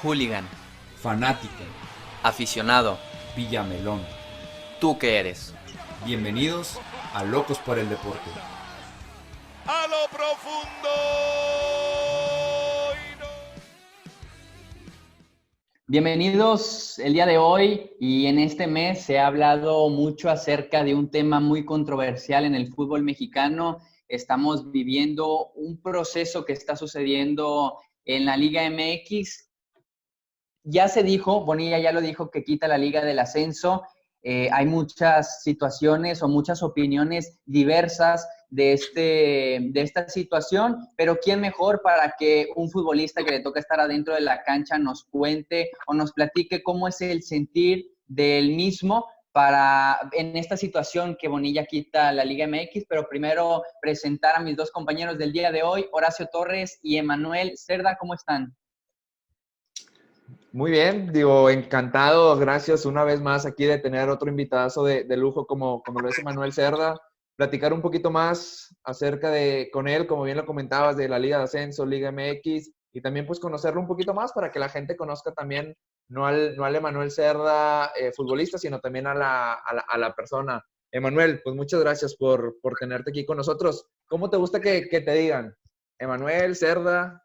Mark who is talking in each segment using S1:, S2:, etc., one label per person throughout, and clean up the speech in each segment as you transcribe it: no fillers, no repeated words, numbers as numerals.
S1: Hooligan,
S2: Fanática,
S1: aficionado,
S2: Villamelón.
S1: ¿tú qué eres?
S2: Bienvenidos a Locos por el Deporte.
S3: A lo profundo.
S4: Bienvenidos el día de hoy y en este mes se ha hablado mucho acerca de un tema muy controversial en el fútbol mexicano. Estamos viviendo un proceso que está sucediendo en la Liga MX. Ya se dijo, Bonilla ya lo dijo, que quita la Liga del Ascenso. Hay muchas situaciones o muchas opiniones diversas de esta situación, pero ¿quién mejor para que un futbolista que le toca estar adentro de la cancha nos cuente o nos platique cómo es el sentir del mismo en esta situación que Bonilla quita la Liga MX? Pero primero presentar a mis dos compañeros del día de hoy, Horacio Torres y Emanuel Cerda. ¿Cómo están?
S5: Muy bien, digo, encantado, gracias una vez más aquí de tener otro invitadazo de lujo como lo es Manuel Cerda, platicar un poquito más acerca con él, como bien lo comentabas, de la Liga de Ascenso, Liga MX, y también pues conocerlo un poquito más para que la gente conozca también, no al Emanuel Cerda futbolista, sino también a la persona. Emanuel, pues muchas gracias por tenerte aquí con nosotros. ¿Cómo te gusta que te digan? Emanuel Cerda.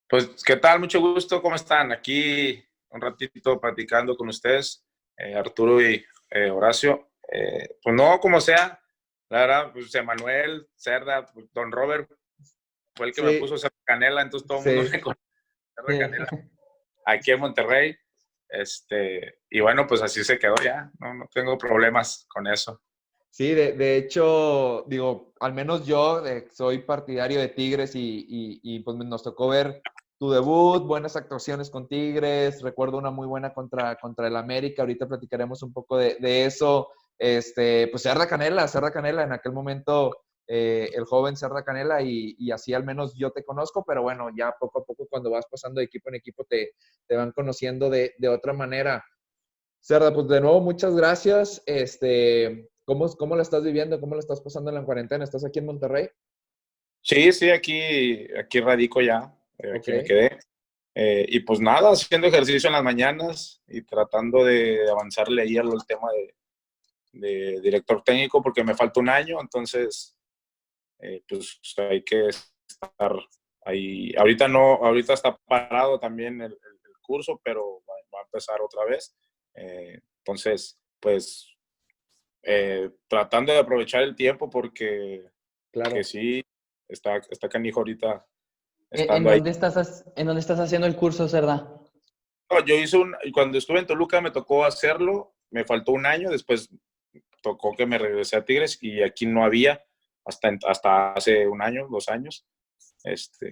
S6: Pues, ¿qué tal? Mucho gusto, ¿cómo están? Aquí un ratito platicando con ustedes, Arturo y Horacio. Pues no, como sea, la verdad, pues Emanuel, Cerda, pues, Don Robert fue el que me
S5: Sí,
S6: puso Cerda Canela, entonces todo el mundo
S5: sí.
S6: me conoce Cerda Canela, aquí en Monterrey. Y bueno, pues así se quedó ya, no tengo problemas con eso.
S5: Sí, de hecho, digo, al menos yo soy partidario de Tigres pues nos tocó ver tu debut, buenas actuaciones con Tigres, recuerdo una muy buena contra el América, ahorita platicaremos un poco de eso. Pues Cerda Canela, en aquel momento el joven Cerda Canela y así al menos yo te conozco, pero bueno, ya poco a poco cuando vas pasando de equipo en equipo te van conociendo de otra manera. Cerda, pues de nuevo, muchas gracias. ¿Cómo la estás viviendo? ¿Cómo la estás pasando en la cuarentena? ¿Estás aquí en Monterrey?
S6: Sí, aquí radico ya,
S5: Ok,
S6: aquí me quedé. Y pues nada, haciendo ejercicio en las mañanas y tratando de avanzarle ahí al tema de director técnico porque me falta un año, entonces pues hay que estar ahí. Ahorita no, ahorita está parado también el curso, pero va a empezar otra vez. Entonces, pues tratando de aprovechar el tiempo porque que
S5: claro.
S6: sí, está canijo ahorita
S4: ¿En
S6: estando ahí.
S4: dónde estás haciendo el curso, Cerda?
S6: No, yo cuando estuve en Toluca me tocó hacerlo, me faltó un año, después tocó que me regresé a Tigres y aquí no había hasta hace un año, 2 años.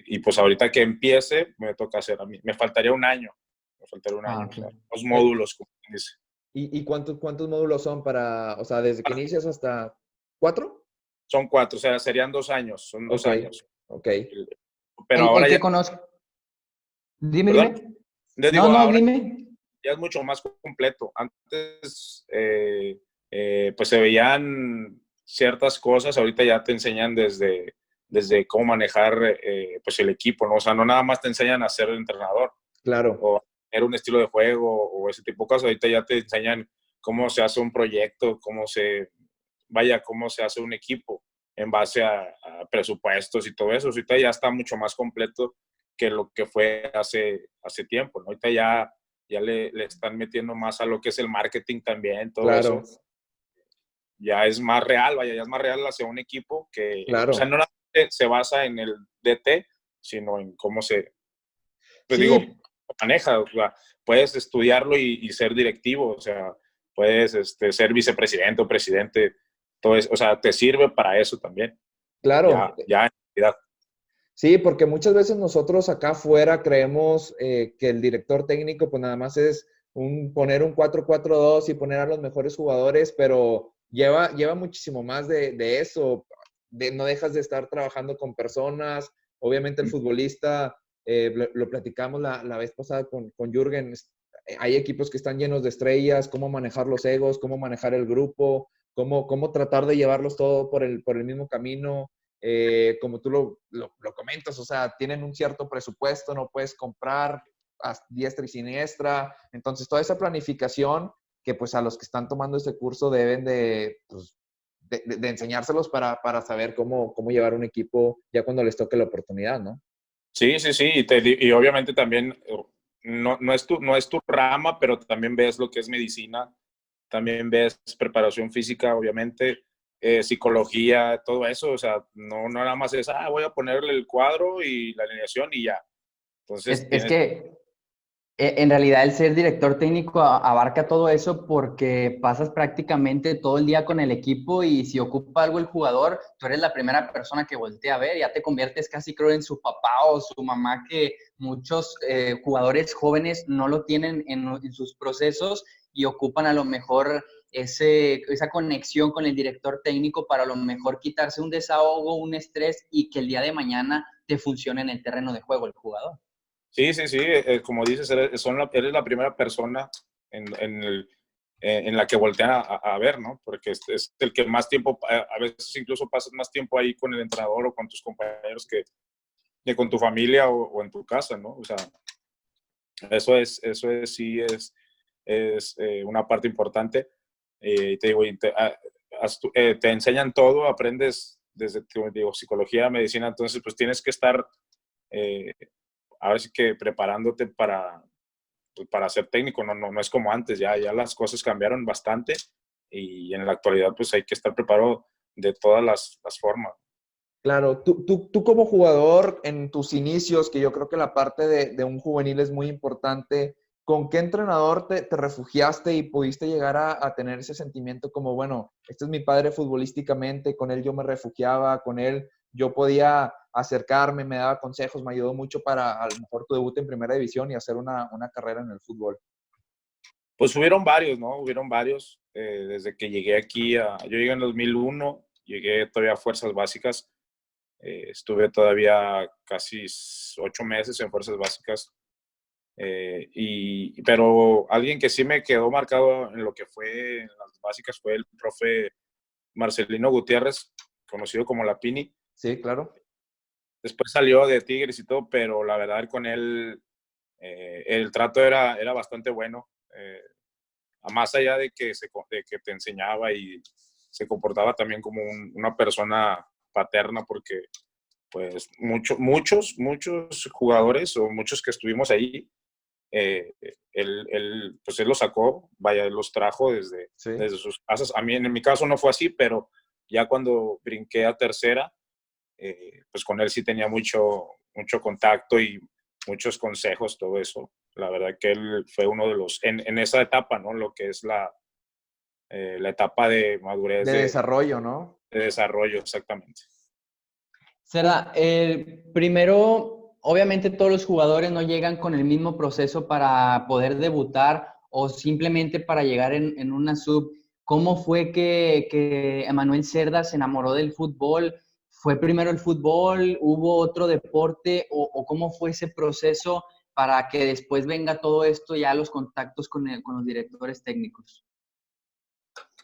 S6: Y pues ahorita que empiece, me toca hacer a mí. Me faltaría un
S4: Ah,
S6: año, o
S4: ok.
S6: sea, dos
S5: Eh,
S6: módulos, como dice.
S5: ¿Y cuántos módulos son o sea, desde que inicias hasta 4?
S6: Son 4, o sea, serían 2 años, son dos
S5: Ok,
S6: años.
S5: ok.
S6: Pero
S4: El
S6: ahora ya,
S4: que conozco. Dime,
S6: perdón,
S4: dime.
S6: les
S4: No,
S6: digo,
S4: no,
S6: ahora
S4: dime.
S6: ya es mucho más completo. Antes, pues se veían ciertas cosas, ahorita ya te enseñan desde cómo manejar pues el equipo, ¿no? O sea, no nada más te enseñan a ser entrenador
S5: Claro,
S6: o a tener un estilo de juego o ese tipo de cosas, ahorita ya te enseñan cómo se hace un proyecto, cómo se hace un equipo en base a presupuestos y todo eso. Ahorita ya está mucho más completo que lo que fue hace tiempo, ¿no? Ahorita ya le están metiendo más a lo que es el marketing también, todo eso.
S5: claro,
S6: Ya es más real, vaya, ya es más real hacia un equipo o sea,
S5: claro.
S6: no se basa en el DT, sino en cómo pues digo,
S5: Sí,
S6: maneja, o sea, puedes estudiarlo y ser directivo, o sea, puedes ser vicepresidente o presidente, todo eso, o sea, te sirve para eso también,
S5: claro.
S6: ya en realidad.
S5: Sí, porque muchas veces nosotros acá afuera creemos que el director técnico pues nada más es poner un 4-4-2 y poner a los mejores jugadores, pero lleva muchísimo más de eso. No dejas de estar trabajando con personas. Obviamente el futbolista, lo platicamos la vez pasada con Jürgen, hay equipos que están llenos de estrellas, cómo manejar los egos, cómo manejar el grupo, cómo tratar de llevarlos todo por el mismo camino. Como tú lo comentas, o sea, tienen un cierto presupuesto, no puedes comprar. a diestra y siniestra. Entonces, toda esa planificación que pues a los que están tomando este curso deben de, pues, de enseñárselos para saber cómo llevar un equipo ya cuando les toque la oportunidad, ¿no?
S6: Sí, sí, sí, y obviamente también no es tu rama, pero también ves lo que es medicina, también ves preparación física, obviamente, psicología, todo eso, o sea, no nada más es, voy a ponerle el cuadro y la alineación y ya. Entonces,
S4: Es que en realidad el ser director técnico abarca todo eso porque pasas prácticamente todo el día con el equipo y si ocupa algo el jugador, tú eres la primera persona que voltea a ver, ya te conviertes casi creo en su papá o su mamá, que muchos jugadores jóvenes no lo tienen en sus procesos y ocupan a lo mejor esa conexión con el director técnico para a lo mejor quitarse un desahogo, un estrés y que el día de mañana te funcione en el terreno de juego el jugador.
S6: sí, sí, sí, como dices, eres la primera persona en la que voltean a ver, ¿no? Porque es el que más tiempo, a veces incluso pasas más tiempo ahí con el entrenador o con tus compañeros que con tu familia o en tu casa, ¿no? O sea, sí es una parte importante. Te digo, te enseñan todo, aprendes desde, digo, psicología, medicina, entonces pues tienes que estar ahora sí que preparándote para ser técnico, no es como antes, ya las cosas cambiaron bastante y en la actualidad pues hay que estar preparado de todas las formas.
S5: Claro, tú como jugador en tus inicios, que yo creo que la parte de un juvenil es muy importante, ¿con qué entrenador te refugiaste y pudiste llegar a tener ese sentimiento como, bueno, este es mi padre futbolísticamente, con él yo me refugiaba, con él yo podía acercarme, me daba consejos, me ayudó mucho para a lo mejor tu debut en primera división y hacer una carrera en el fútbol?
S6: Pues hubieron varios, ¿no? Hubieron varios. Desde que llegué aquí, yo llegué en 2001, llegué todavía a Fuerzas Básicas. Estuve todavía casi 8 meses en Fuerzas Básicas. Pero alguien que sí me quedó marcado en lo que fue en las básicas fue el profe Marcelino Gutiérrez, conocido como La Pini.
S5: Sí, claro.
S6: Después salió de Tigres y todo, pero la verdad con él el trato era bastante bueno. Más allá de que te enseñaba y se comportaba también como una persona paterna, porque pues muchos jugadores o muchos que estuvimos ahí, él los sacó, vaya, él los trajo desde sus casas. A mí en mi caso no fue así, pero ya cuando brinqué a tercera, pues con él sí tenía mucho contacto y muchos consejos, todo eso. La verdad que él fue uno de los, en esa etapa, ¿no? Lo que es la etapa de madurez.
S5: De desarrollo, ¿no?
S6: De desarrollo, exactamente.
S4: Será, primero, obviamente todos los jugadores no llegan con el mismo proceso para poder debutar o simplemente para llegar en una sub. ¿Cómo fue que Emanuel Cerda se enamoró del fútbol? ¿Fue primero el fútbol? ¿Hubo otro deporte? ¿O cómo fue ese proceso para que después venga todo esto, ya los contactos con los directores técnicos?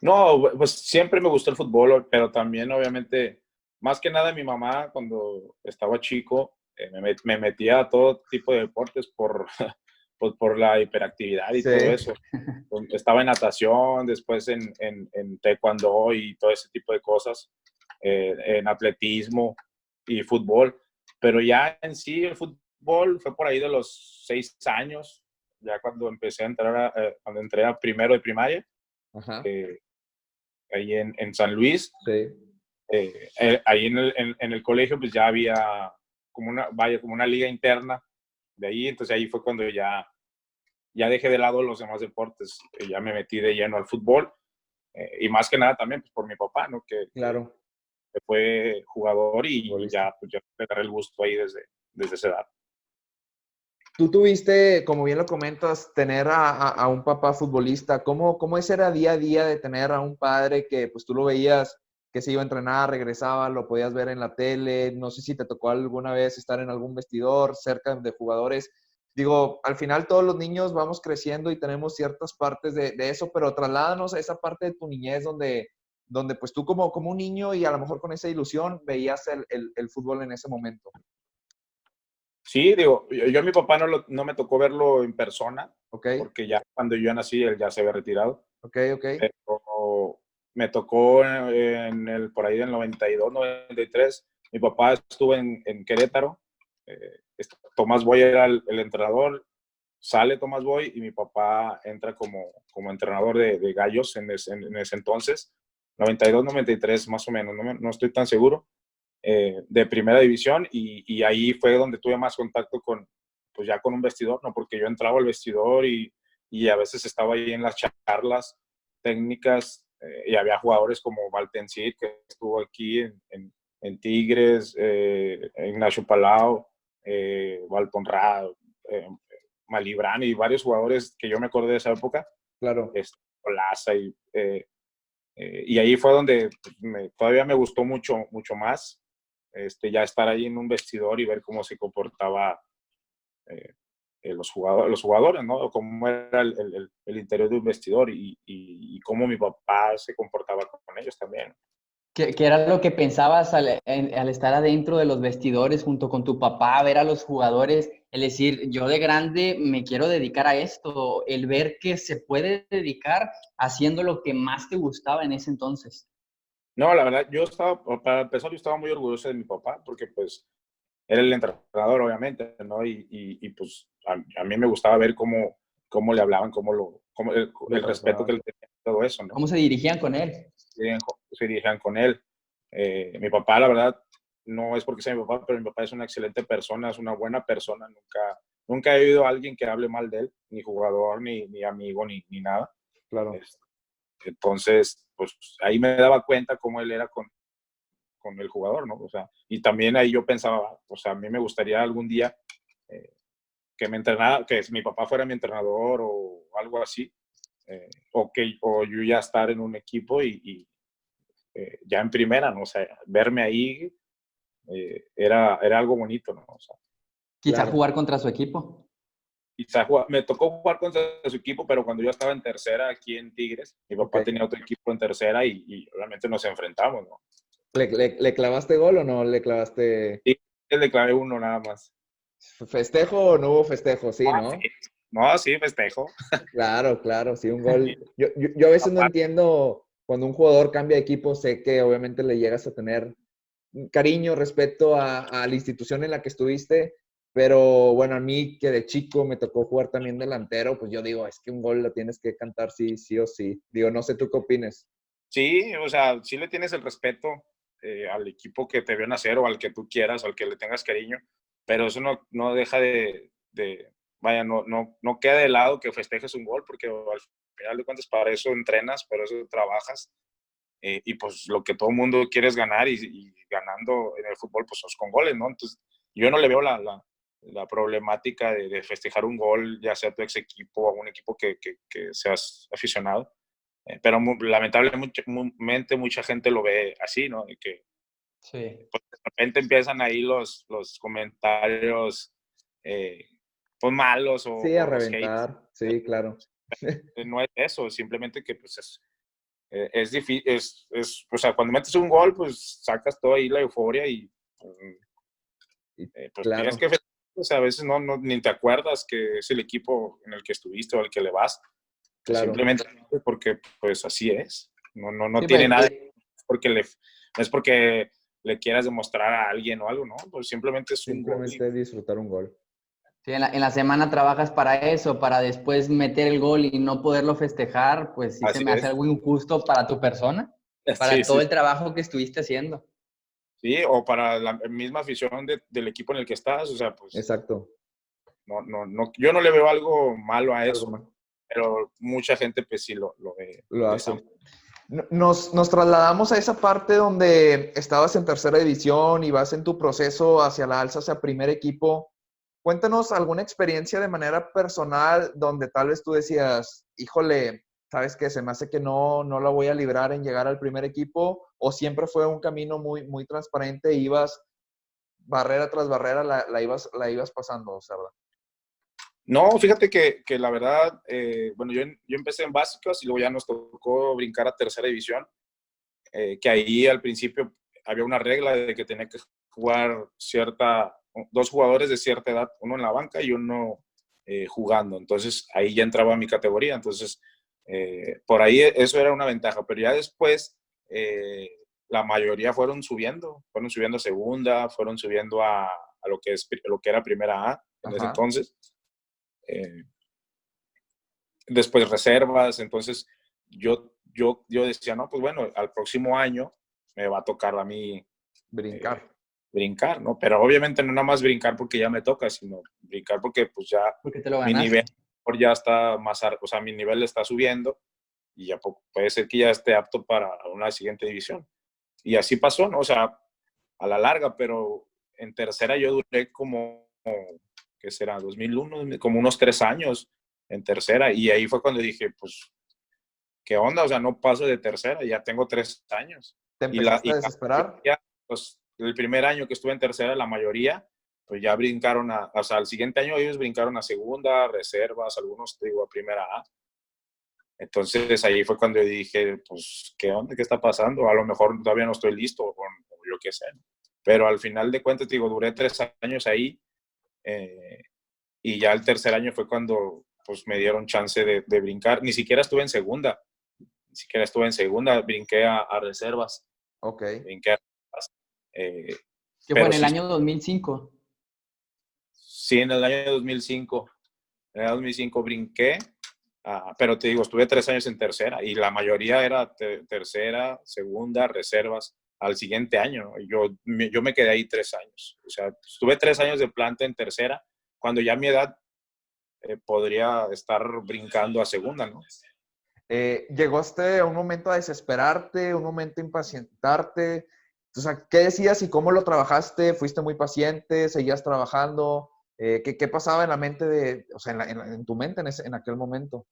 S6: No, pues siempre me gustó el fútbol, pero también obviamente, más que nada mi mamá cuando estaba chico, me metía a todo tipo de deportes por la hiperactividad y todo eso. Estaba en natación, después en taekwondo y todo ese tipo de cosas, en atletismo y fútbol. Pero ya en sí el fútbol fue por ahí de los 6 años, ya cuando empecé a entrar, cuando entré a primero de primaria.
S5: Ajá.
S6: Ahí en San Luis.
S5: Sí.
S6: Ahí en el colegio pues ya había como una liga interna de ahí, entonces ahí fue cuando ya dejé de lado los demás deportes, ya me metí de lleno al fútbol, y más que nada también pues, por mi papá, ¿no?
S5: Claro.
S6: Que fue jugador y ya le agarré el gusto ahí desde esa edad.
S5: Tú tuviste, como bien lo comentas, tener a un papá futbolista. ¿Cómo ese era día a día de tener a un padre que pues tú lo veías que se iba a entrenar, regresaba, lo podías ver en la tele? No sé si te tocó alguna vez estar en algún vestidor cerca de jugadores. Digo, al final todos los niños vamos creciendo y tenemos ciertas partes de eso, pero trasládanos a esa parte de tu niñez donde pues tú como un niño y a lo mejor con esa ilusión veías el fútbol en ese momento.
S6: Sí, digo, yo a mi papá no me tocó verlo en persona,
S5: Ok,
S6: porque ya cuando yo nací él ya se había retirado.
S5: ok, ok.
S6: Pero me tocó por ahí del 92, 93. Mi papá estuvo en Querétaro. Tomás Boy era el entrenador. Sale Tomás Boy y mi papá entra como entrenador de Gallos en ese entonces. 92, 93 más o menos, no estoy tan seguro. De primera división y ahí fue donde tuve más contacto pues ya con un vestidor, ¿no? Porque yo entraba al vestidor y a veces estaba ahí en las charlas técnicas y había jugadores como Valtencid, que estuvo aquí en Tigres, Ignacio Palau, Valtonrado, Malibrán y varios jugadores que yo me acordé de esa época,
S5: Claro.
S6: Olaza y ahí fue donde todavía me gustó mucho, mucho más ya estar ahí en un vestidor y ver cómo se comportaba los jugadores, ¿no? Cómo era el interior de un vestidor y cómo mi papá se comportaba con ellos también.
S4: ¿Qué era lo que pensabas al estar adentro de los vestidores junto con tu papá, ver a los jugadores, el decir, yo de grande me quiero dedicar a esto, el ver que se puede dedicar haciendo lo que más te gustaba en ese entonces?
S6: No, la verdad, para empezar, yo estaba muy orgulloso de mi papá porque pues era el entrenador, obviamente, ¿no? Pues a mí me gustaba ver cómo le hablaban, el respeto que le tenían, todo eso, ¿no?
S4: ¿Cómo se dirigían con él?
S6: Se dirigían con él. Mi papá, la verdad, no es porque sea mi papá, pero mi papá es una excelente persona, es una buena persona. Nunca he oído a alguien que hable mal de él, ni jugador, ni amigo, ni nada.
S5: Claro.
S6: Entonces, pues ahí me daba cuenta cómo él era con el jugador, ¿no? O sea, y también ahí yo pensaba, o sea, a mí me gustaría algún día que me entrenara, que mi papá fuera mi entrenador o algo así, o yo ya estar en un equipo y ya en primera, ¿no? O sea, verme ahí era algo bonito, ¿no? O sea,
S4: Quizá
S5: Claro.
S4: jugar contra su equipo.
S6: me tocó jugar contra su equipo, pero cuando yo estaba en tercera aquí en Tigres, mi papá
S5: Ok.
S6: tenía otro equipo en tercera y obviamente nos enfrentamos, ¿no?
S5: ¿Le clavaste gol o no le clavaste
S6: Y le clavé uno nada más.
S5: festejo o no hubo festejo? Sí, ¿no?
S6: No, sí, festejo.
S5: Claro, claro, sí, un gol. Yo a veces no entiendo cuando un jugador cambia de equipo, sé que obviamente le llegas a tener cariño, respeto a la institución en la que estuviste, pero bueno, a mí que de chico me tocó jugar también delantero, pues yo digo, es que un gol lo tienes que cantar sí, sí o sí. Digo, no sé tú qué opines.
S6: Sí, o sea, sí le tienes el respeto al equipo que te vio nacer o al que tú quieras, al que le tengas cariño, pero eso no deja vaya, no queda de lado que festejes un gol, porque al final de cuentas para eso entrenas, para eso trabajas, y pues lo que todo el mundo quiere es ganar y ganando en el fútbol pues es con goles, ¿no? Entonces yo no le veo la problemática de festejar un gol, ya sea tu ex equipo o un equipo que seas aficionado. Pero lamentablemente mucha gente lo ve así, ¿no? De que
S4: Sí.
S6: pues, de repente empiezan ahí los comentarios pues malos
S5: Sí, a
S6: o los hates.
S5: reventar, sí, claro.
S6: No es eso, simplemente que pues es difícil, o sea, cuando metes un gol, pues sacas toda ahí la euforia y pues tienes
S5: Claro,
S6: que, o sea, a veces ni te acuerdas que es el equipo en el que estuviste o al que le vas.
S5: claro.
S6: Simplemente porque pues así es. No
S4: Sí,
S6: tiene
S4: pues,
S6: nada porque no es porque le quieras demostrar a alguien o algo, ¿no? Pues simplemente es un gol.
S5: Simplemente disfrutar un gol.
S4: sí, en la semana trabajas para eso, para después meter el gol y no poderlo festejar, pues sí se
S6: Así
S4: me hace
S6: es.
S4: algo injusto para tu persona,
S6: Sí,
S4: para todo
S6: sí.
S4: el trabajo que estuviste haciendo.
S6: Sí, o para la misma afición del equipo en el que estás, o sea, pues
S5: Exacto.
S6: yo no le veo algo malo a
S5: Algo
S6: eso,
S5: más.
S6: pero mucha gente pues sí lo ve
S5: Lo
S6: de esa
S5: hace. Nos trasladamos a esa parte donde estabas en tercera división y vas en tu proceso hacia la alza, hacia primer equipo. Cuéntanos alguna experiencia de manera personal donde tal vez tú decías, híjole, ¿sabes qué? Se me hace que no la voy a librar en llegar al primer equipo, o siempre fue un camino muy, muy transparente, ibas barrera tras barrera, la ibas pasando, o sea, ¿verdad?
S6: No, fíjate que la verdad, bueno, yo empecé en básicos y luego ya nos tocó brincar a tercera división, que ahí al principio había una regla de que tenía que jugar 2 jugadores de cierta edad, uno en la banca y uno jugando. Entonces, ahí ya entraba mi categoría. Entonces, por ahí eso era una ventaja. Pero ya después, la mayoría fueron subiendo a segunda, fueron subiendo a lo que era primera A en ese entonces. Después reservas. Entonces, yo decía, no, pues bueno, al próximo año me va a tocar a mí brincar, ¿no? Pero obviamente no nada más brincar porque ya me toca, sino brincar porque pues ya
S4: Porque te lo
S6: mi
S4: ganaste.
S6: nivel ya está más, o sea, mi nivel está subiendo y ya puede ser que ya esté apto para una siguiente división. Y así pasó, ¿no? O sea, a la larga, pero en tercera yo duré como ¿qué será? 2001, como unos 3 años en tercera, y ahí fue cuando dije, pues, ¿qué onda? O sea, no paso de tercera, ya tengo 3 años.
S5: ¿Te empezaste a desesperar?
S6: Pues, el primer año que estuve en tercera, la mayoría, pues ya brincaron o sea, el siguiente año ellos brincaron a segunda, reservas, algunos, te digo, a primera A. Entonces ahí fue cuando dije, pues, ¿qué onda? ¿Qué está pasando? A lo mejor todavía no estoy listo, o yo qué sé. Pero al final de cuentas, te digo, duré 3 años ahí, y ya el tercer año fue cuando pues me dieron chance de brincar. Ni siquiera estuve en segunda, brinqué a reservas.
S5: Ok.
S6: Brinqué a reservas.
S4: ¿Qué fue en el año 2005?
S6: Sí, en el año 2005. En el 2005 brinqué, pero te digo, estuve 3 años en tercera y la mayoría era tercera, segunda, reservas. Al siguiente año, yo me quedé ahí 3 años. O sea, estuve 3 años de planta en tercera, cuando ya a mi edad podría estar brincando a segunda, ¿no?
S5: ¿Llegaste a un momento a desesperarte, un momento a impacientarte? O sea, ¿qué decías y cómo lo trabajaste? ¿Fuiste muy paciente? ¿Seguías trabajando? ¿Qué pasaba en la mente o sea, en tu mente en aquel momento?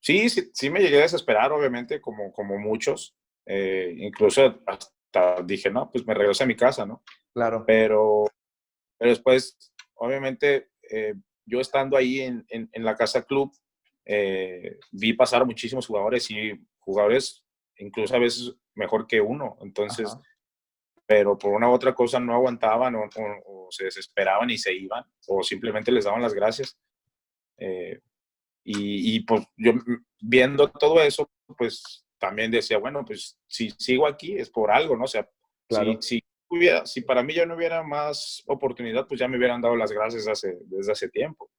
S6: Sí, me llegué a desesperar, obviamente, como muchos. Incluso hasta dije, no, pues me regreso a mi casa, ¿no?
S5: Claro.
S6: Pero después, obviamente, yo estando ahí en la casa club, vi pasar muchísimos jugadores y jugadores incluso a veces mejor que uno. Entonces, pero por una u otra cosa no aguantaban o se desesperaban y se iban, o simplemente les daban las gracias. Y pues yo viendo todo eso, pues también decía, bueno, pues si sigo aquí es por algo, ¿no? O sea,
S5: claro.
S6: si para mí ya no hubiera más oportunidad, pues ya me hubieran dado las gracias desde hace tiempo.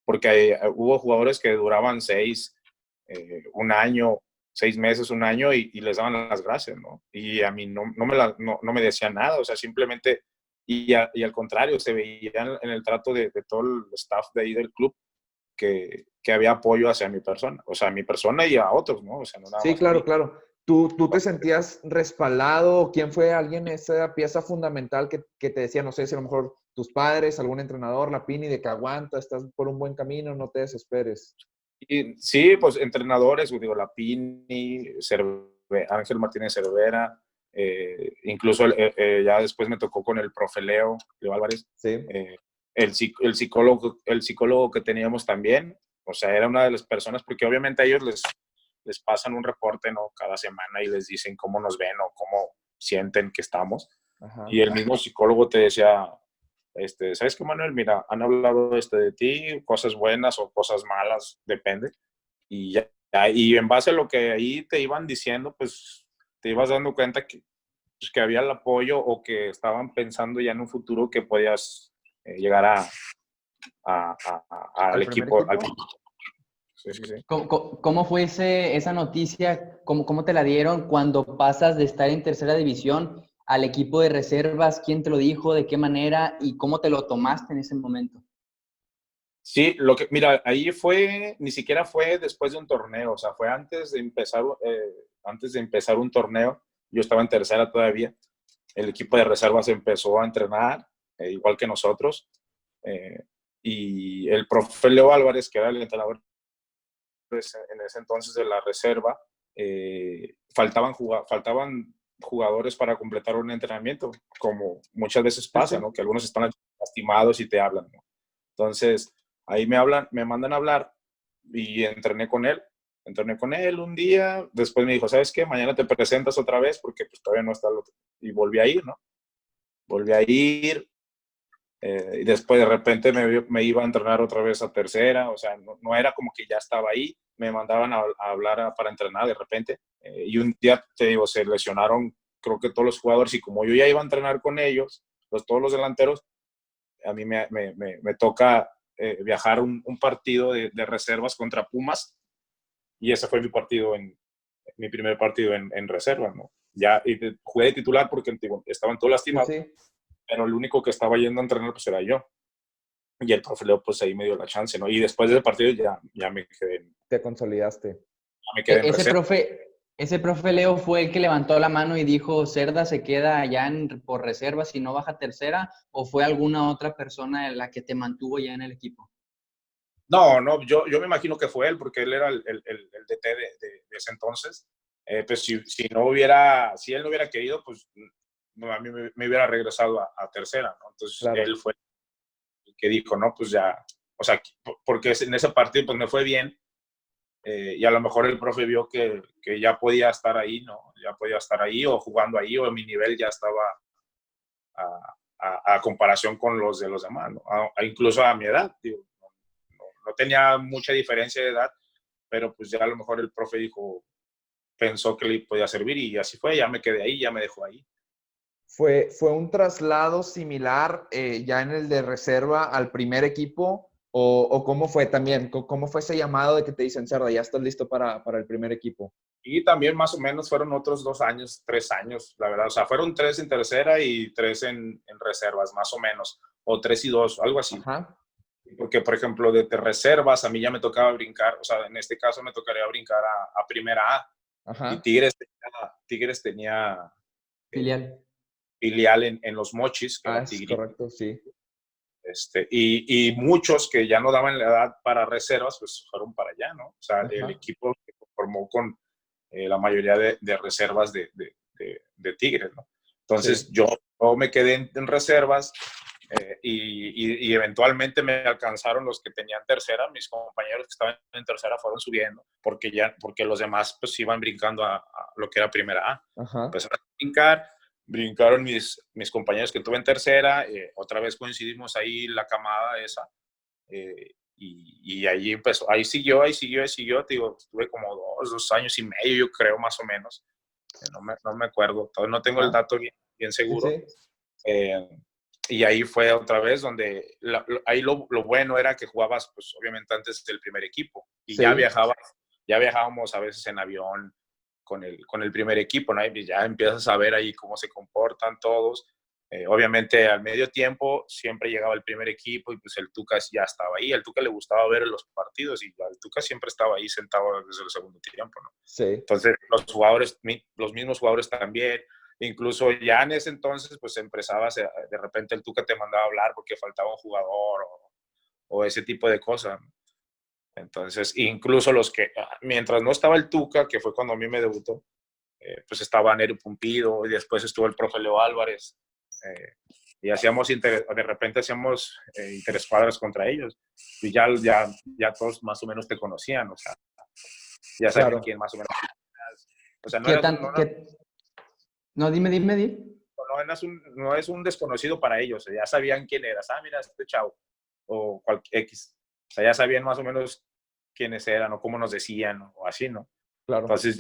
S6: Porque hubo jugadores que duraban 1 año, 6 meses, 1 año y les daban las gracias, ¿no? Y a mí no me decían nada, o sea, simplemente, y al contrario, se veía en el trato de todo el staff de ahí del club que había apoyo hacia mi persona, o sea, a mi persona y a otros, ¿no? O sea, no nada
S5: sí,
S6: más
S5: claro, claro. ¿Tú te sentías respaldado? ¿Quién fue esa pieza fundamental que te decía, no sé si a lo mejor tus padres, algún entrenador, la Pini, de que aguanta, estás por un buen camino, no te desesperes?
S6: Y, sí, pues entrenadores, digo, la Pini, Ángel Martínez Cervera, incluso ya después me tocó con el profe Leo Álvarez.
S5: Sí.
S6: El psicólogo que teníamos también, o sea, era una de las personas, porque obviamente a ellos les pasan un reporte, ¿no? Cada semana y les dicen cómo nos ven o cómo sienten que estamos. Y el mismo psicólogo te decía, ¿sabes qué, Manuel? Mira, han hablado de ti, cosas buenas o cosas malas, depende. Y en base a lo que ahí te iban diciendo, pues te ibas dando cuenta que había el apoyo o que estaban pensando ya en un futuro que podías llegar al equipo. Sí.
S4: ¿Cómo fue esa noticia? ¿Cómo te la dieron cuando pasas de estar en tercera división al equipo de reservas? ¿Quién te lo dijo? ¿De qué manera? ¿Y cómo te lo tomaste en ese momento?
S6: Sí, mira, ahí ni siquiera fue después de un torneo, o sea, fue antes de empezar un torneo. Yo estaba en tercera todavía. El equipo de reservas empezó a entrenar, igual que nosotros. Y el profe Leo Álvarez, que era el entrenador en ese entonces de la reserva, faltaban jugadores para completar un entrenamiento, como muchas veces pasa, ¿no? Que algunos están lastimados y te hablan, ¿no? Entonces, ahí me mandan a hablar y entrené con él un día. Después me dijo, ¿sabes qué? Mañana te presentas otra vez porque pues todavía no está y volví a ir, ¿no? Volví a ir Y después de repente me iba a entrenar otra vez a tercera, o sea, no era como que ya estaba ahí, me mandaban a hablar para entrenar de repente. Y un día, te digo, se lesionaron creo que todos los jugadores y como yo ya iba a entrenar con ellos, todos los delanteros, a mí me toca viajar un partido de reservas contra Pumas y ese fue mi primer partido en reserva, ¿no? Ya jugué de titular porque digo, estaban todos lastimados,
S5: Sí.
S6: pero el único que estaba yendo a entrenar pues era yo. Y el profe Leo pues ahí me dio la chance, ¿no? Y después del partido ya me quedé,
S5: Te consolidaste.
S6: en
S4: Ese
S6: reserva.
S4: profe Leo fue el que levantó la mano y dijo, Cerda se queda allá por reserva si no baja tercera, ¿o fue alguna otra persona la que te mantuvo ya en el equipo?
S6: No, yo me imagino que fue él, porque él era el DT de ese entonces. Pues si él no hubiera querido, pues a mí me hubiera regresado a tercera, ¿no? Entonces
S5: Claro.
S6: él fue el que dijo, no, pues ya, o sea, porque en ese partido pues me fue bien, y a lo mejor el profe vio que ya podía estar ahí, ¿no? Ya podía estar ahí o jugando ahí, o mi nivel ya estaba a comparación con los de los demás, ¿no? Incluso a mi edad, digo, no tenía mucha diferencia de edad, pero pues ya a lo mejor el profe pensó que le podía servir y así fue, ya me quedé ahí, ya me dejó ahí.
S5: ¿Fue un traslado similar ya en el de reserva al primer equipo? ¿O cómo fue también? ¿Cómo fue ese llamado de que te dicen, Cerda, ya estás listo para el primer equipo?
S6: Y también más o menos fueron otros 2 años, 3 años, la verdad. O sea, fueron 3 en tercera y 3 en reservas, más o menos. O 3 y 2, algo así.
S5: Ajá.
S6: Porque, por ejemplo, de reservas, a mí ya me tocaba brincar, o sea, en este caso me tocaría brincar a primera A.
S5: Ajá.
S6: Y Tigres tenía
S4: Filial.
S6: en Los Mochis, que era
S5: Es
S6: Tigre.
S5: correcto, sí.
S6: Y muchos que ya no daban la edad para reservas, pues fueron para allá, ¿no? O sea,
S5: Ajá.
S6: el equipo se formó con la mayoría de reservas de Tigres, ¿no? Entonces
S5: Sí.
S6: yo me quedé en reservas y eventualmente me alcanzaron los que tenían tercera. Mis compañeros que estaban en tercera fueron subiendo porque los demás pues iban brincando a lo que era primera A.
S5: Ajá.
S6: Empezaron a brincaron mis compañeros que tuve en tercera, otra vez coincidimos ahí la camada esa, y ahí empezó, ahí siguió, te digo, estuve como 2 años y medio, yo creo, más o menos, no me acuerdo, todavía no tengo el dato bien seguro.
S5: Sí.
S6: Y ahí fue otra vez donde, ahí lo bueno era que jugabas, pues obviamente antes del primer equipo, y
S5: Sí.
S6: ya viajábamos a veces en avión, con el primer equipo, ¿no? Y ya empiezas a ver ahí cómo se comportan todos. Obviamente al medio tiempo siempre llegaba el primer equipo y pues el Tuca ya estaba ahí. Al Tuca le gustaba ver los partidos y el Tuca siempre estaba ahí sentado desde el segundo tiempo, ¿no?
S5: Sí.
S6: Entonces los mismos jugadores también. Incluso ya en ese entonces pues empezabas, de repente el Tuca te mandaba a hablar porque faltaba un jugador o ese tipo de cosas, ¿no? Entonces, incluso mientras no estaba el Tuca, que fue cuando a mí me debutó, pues estaba Nery Pumpido y después estuvo el profe Leo Álvarez, y de repente hacíamos interescuadras contra ellos y ya todos más o menos te conocían, o sea, ya sabían
S5: Claro.
S6: quién más o menos. O sea,
S4: No, dime.
S6: no es un desconocido para ellos, ya sabían quién eras, mira, este chavo, o cualquier X. O sea, ya sabían más o menos quiénes eran o cómo nos decían o así, ¿no?
S5: Claro.
S6: Entonces,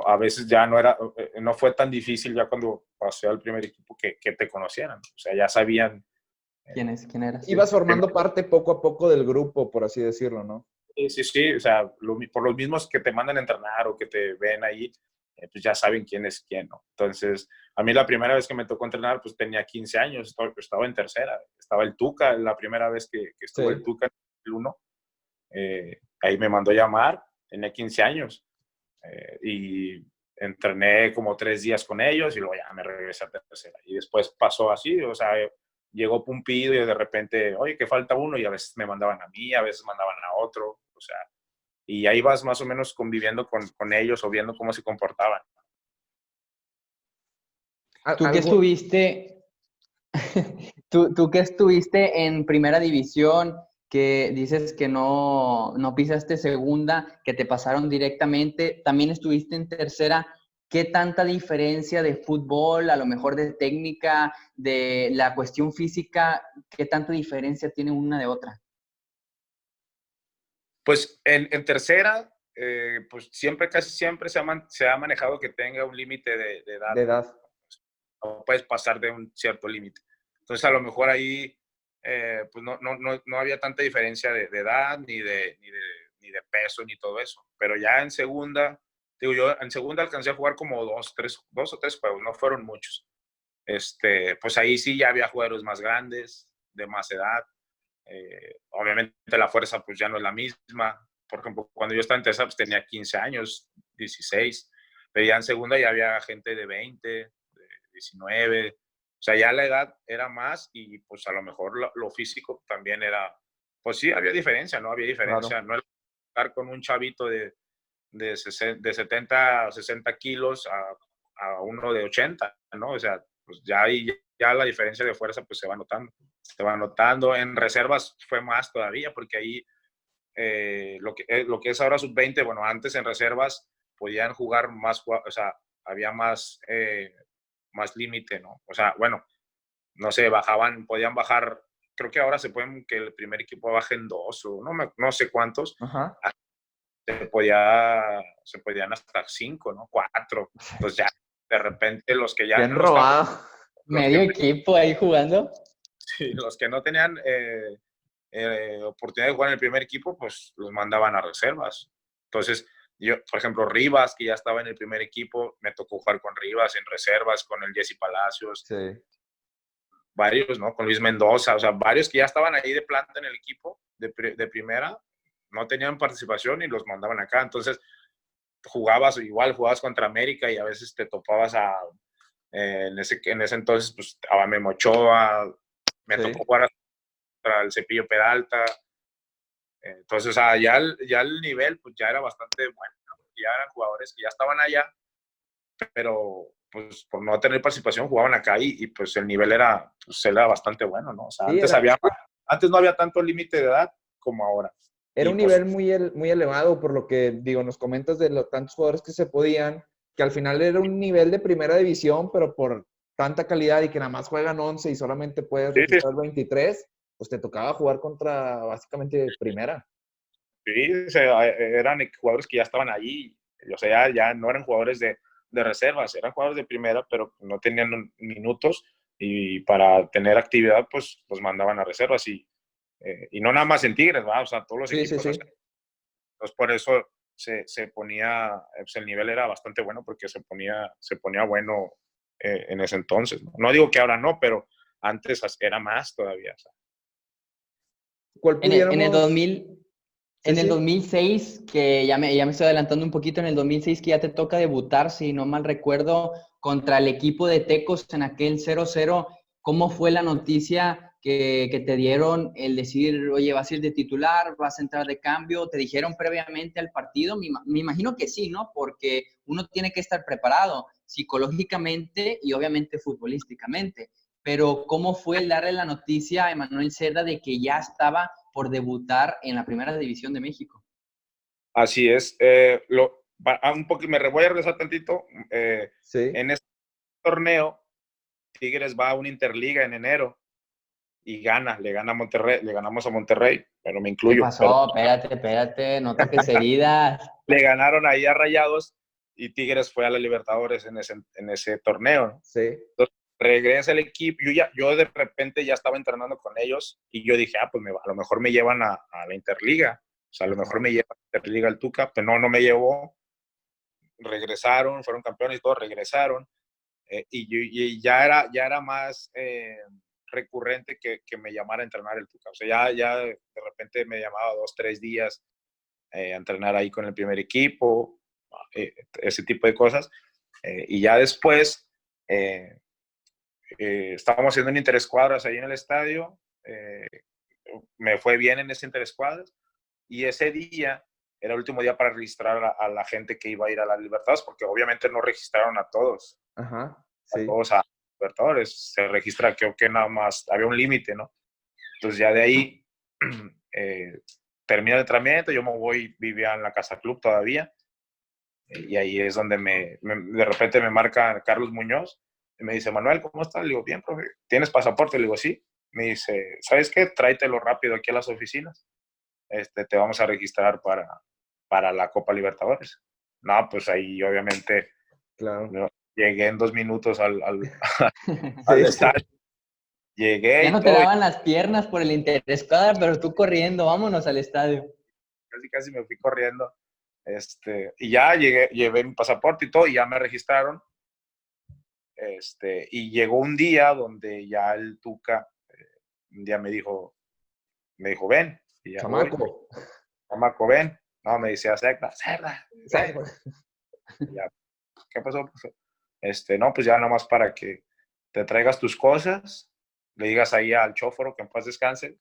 S6: a veces ya no fue tan difícil ya cuando pasé al primer equipo que te conocieran. O sea, ya sabían.
S4: ¿Quién eras?
S5: Ibas formando parte poco a poco del grupo, por así decirlo, ¿no?
S6: Sí. O sea, por los mismos que te mandan a entrenar o que te ven ahí, pues ya saben quién es quién, ¿no? Entonces, a mí la primera vez que me tocó entrenar, pues tenía 15 años, estaba en tercera. Estaba el Tuca, la primera vez que estuvo el Tuca en el 1. Ahí me mandó a llamar, tenía 15 años. Y entrené como 3 días con ellos y luego ya me regresé a tercera. Y después pasó así, o sea, llegó Pumpido y de repente, oye, que falta uno, y a veces me mandaban a mí, a veces mandaban a otro, o sea, y ahí vas más o menos conviviendo con ellos o viendo cómo se comportaban.
S4: Tú que estuviste en primera división, que dices que no pisaste segunda, que te pasaron directamente, también estuviste en tercera. ¿qué tanta diferencia de fútbol, a lo mejor de técnica, de la cuestión física, qué tanta diferencia tiene una de otra?
S6: Pues en tercera, pues casi siempre se ha manejado que tenga un límite de edad.
S5: De edad.
S6: No puedes pasar de un cierto límite. Entonces, a lo mejor ahí, pues no había tanta diferencia de edad, ni de peso, ni todo eso. Pero ya en segunda, digo yo, en segunda alcancé a jugar como dos o tres juegos, no fueron muchos. Pues ahí sí ya había jugadores más grandes, de más edad. Obviamente la fuerza pues ya no es la misma. Por ejemplo, cuando yo estaba en tercera pues tenía 15 años, 16, pero ya en segunda ya había gente de 20, de 19. O sea, ya la edad era más y pues a lo mejor lo físico también era, pues sí, había diferencia, ¿no? Había diferencia.
S5: Claro.
S6: No era estar con un chavito de 70 o 60 kilos a uno de 80, ¿no? O sea, pues ya ahí ya la diferencia de fuerza pues se va notando. Se va notando. En reservas fue más todavía, porque ahí lo que es ahora sub-20, bueno, antes en reservas podían jugar más, o sea, había más límite, ¿no? O sea, bueno, no sé, podían bajar, creo que ahora se pueden que el primer equipo baje en 2 o no sé cuántos.
S5: Ajá.
S6: Se podían hasta 5, ¿no? 4. Entonces ya de repente los que ya
S5: Bien
S6: no
S5: robado.
S6: estaban,
S4: ¿Medio equipo ahí jugando?
S6: sí, los que no tenían oportunidad de jugar en el primer equipo, pues los mandaban a reservas. Entonces, yo, por ejemplo, Rivas, que ya estaba en el primer equipo, me tocó jugar con Rivas en reservas, con el Jesse Palacios,
S5: Sí.
S6: varios, ¿no? Con Luis Mendoza, o sea, varios que ya estaban ahí de planta en el equipo de primera, no tenían participación y los mandaban acá. Entonces, jugabas contra América y a veces te topabas en ese entonces, pues, a Memo Ochoa, me tocó jugar contra el Cepillo Peralta. Entonces, o sea, ya el nivel, pues, ya era bastante bueno, ¿no? Ya eran jugadores que ya estaban allá, pero, pues, por no tener participación, jugaban acá y pues, el nivel era bastante bueno, ¿no? O sea,
S5: Sí,
S6: antes no había tanto límite de edad como ahora.
S5: Era
S6: Y,
S5: un
S6: pues,
S5: nivel muy elevado, por lo que, digo, nos comentas de los tantos jugadores que se podían, que al final era un nivel de primera división, pero por tanta calidad y que nada más juegan 11 y solamente puedes
S6: sí,
S5: registrar 23, pues te tocaba jugar contra básicamente primera.
S6: sí, o sea, eran jugadores que ya estaban allí, o sea, ya no eran jugadores de reservas, eran jugadores de primera, pero no tenían minutos y para tener actividad, pues los mandaban a reservas y no nada más en Tigres, ¿verdad? O sea, todos los
S5: Sí,
S6: equipos.
S5: sí, sí.
S6: Entonces, por eso se ponía, pues el nivel era bastante bueno porque se ponía bueno en ese entonces, ¿no? No digo que ahora no, pero antes era más todavía. O sea.
S5: ¿Cuál
S4: En el
S5: pudiéramos?
S4: 2000,
S5: Sí,
S4: en el
S5: sí.
S4: 2006, que ya me estoy adelantando un poquito, en el 2006 que ya te toca debutar, si no mal recuerdo, contra el equipo de Tecos en aquel 0-0, ¿cómo fue la noticia que te dieron el decir, oye, vas a ir de titular, vas a entrar de cambio? ¿Te dijeron previamente al partido? Me imagino que sí, ¿no? Porque uno tiene que estar preparado psicológicamente y obviamente futbolísticamente. Pero ¿cómo fue el darle la noticia a Emanuel Cerda de que ya estaba por debutar en la Primera División de México?
S6: Así es. Voy a regresar tantito.
S5: Sí.
S6: En este torneo, Tigres va a una Interliga en enero y le gana a Monterrey, le ganamos a Monterrey, pero me
S4: ¿Qué
S6: incluyo.
S4: pasó? Espérate, no toques heridas.
S6: Le ganaron ahí a Rayados y Tigres fue a la Libertadores en ese torneo, ¿no?
S5: Sí.
S6: Entonces, regresa el equipo, yo de repente ya estaba entrenando con ellos y yo dije, pues a lo mejor me llevan a la Interliga, o sea, a lo mejor me llevan a la Interliga al Tuca, pero no me llevó. Regresaron, fueron campeones y todo, regresaron, y ya era más recurrente que me llamara a entrenar el Tuca, o sea, ya de repente me llamaba 2-3 días a entrenar ahí con el primer equipo, ese tipo de cosas, y ya después estábamos haciendo un interescuadras ahí en el estadio, me fue bien en ese interescuadras, y ese día era el último día para registrar a la gente que iba a ir a la Libertadores, porque obviamente no registraron a todos.
S5: Ajá.
S6: A
S5: Sí.
S6: todos a Libertadores. Se registra, creo que nada más, había un límite, ¿no? Entonces ya de ahí termina el entrenamiento, yo vivía en la Casa Club todavía, Y ahí es donde de repente me marca Carlos Muñoz y me dice, Manuel, ¿cómo estás? Le digo, bien, profe. ¿Tienes pasaporte? Le digo, sí. Me dice, ¿sabes qué? Tráetelo rápido aquí a las oficinas. Te vamos a registrar para la Copa Libertadores. No, pues ahí obviamente
S5: Claro.
S6: llegué en 2 minutos al
S5: Sí.
S6: estadio. Llegué
S4: Ya
S6: y
S4: no te
S6: todo,
S4: daban las piernas por el interescuadra, pero tú corriendo, vámonos al estadio.
S6: casi me fui corriendo. Y ya llevé mi pasaporte y todo, y ya me registraron. Y llegó un día donde ya el Tuca, un día me dijo, ven. Y ya voy.
S5: Chamaco.
S6: Chamaco, ven. No, me decía, Cerda. Ya, ¿qué pasó? No, pues ya nomás para que te traigas tus cosas, le digas ahí al chóforo que en paz descanse,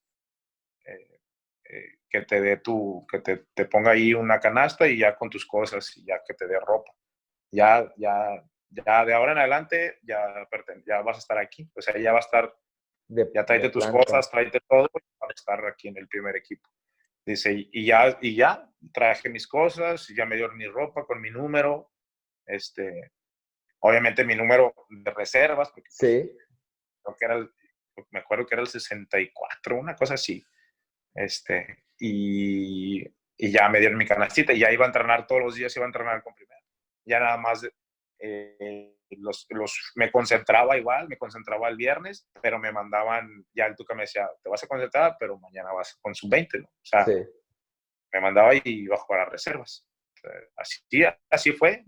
S6: que te dé que te ponga ahí una canasta y ya con tus cosas y ya que te dé ropa. Ya de ahora en adelante ya vas a estar aquí. O sea, ya va a estar, ya tráete tus cosas, tráete todo y vas a estar aquí en el primer equipo. Dice, y ya traje mis cosas, y ya me dio mi ropa con mi número, obviamente mi número de reservas, porque
S5: sí.
S6: creo que me acuerdo que era el 64, una cosa así. Y ya me dieron mi canastita y ya iba a entrenar todos los días, iba a entrenar con primera. Ya nada más me concentraba igual, me concentraba el viernes, pero me mandaban, ya el Tuca me decía, te vas a concentrar, pero mañana vas con sub-20, ¿no? O sea,
S5: Sí.
S6: me mandaba y iba a jugar a reservas. Así fue.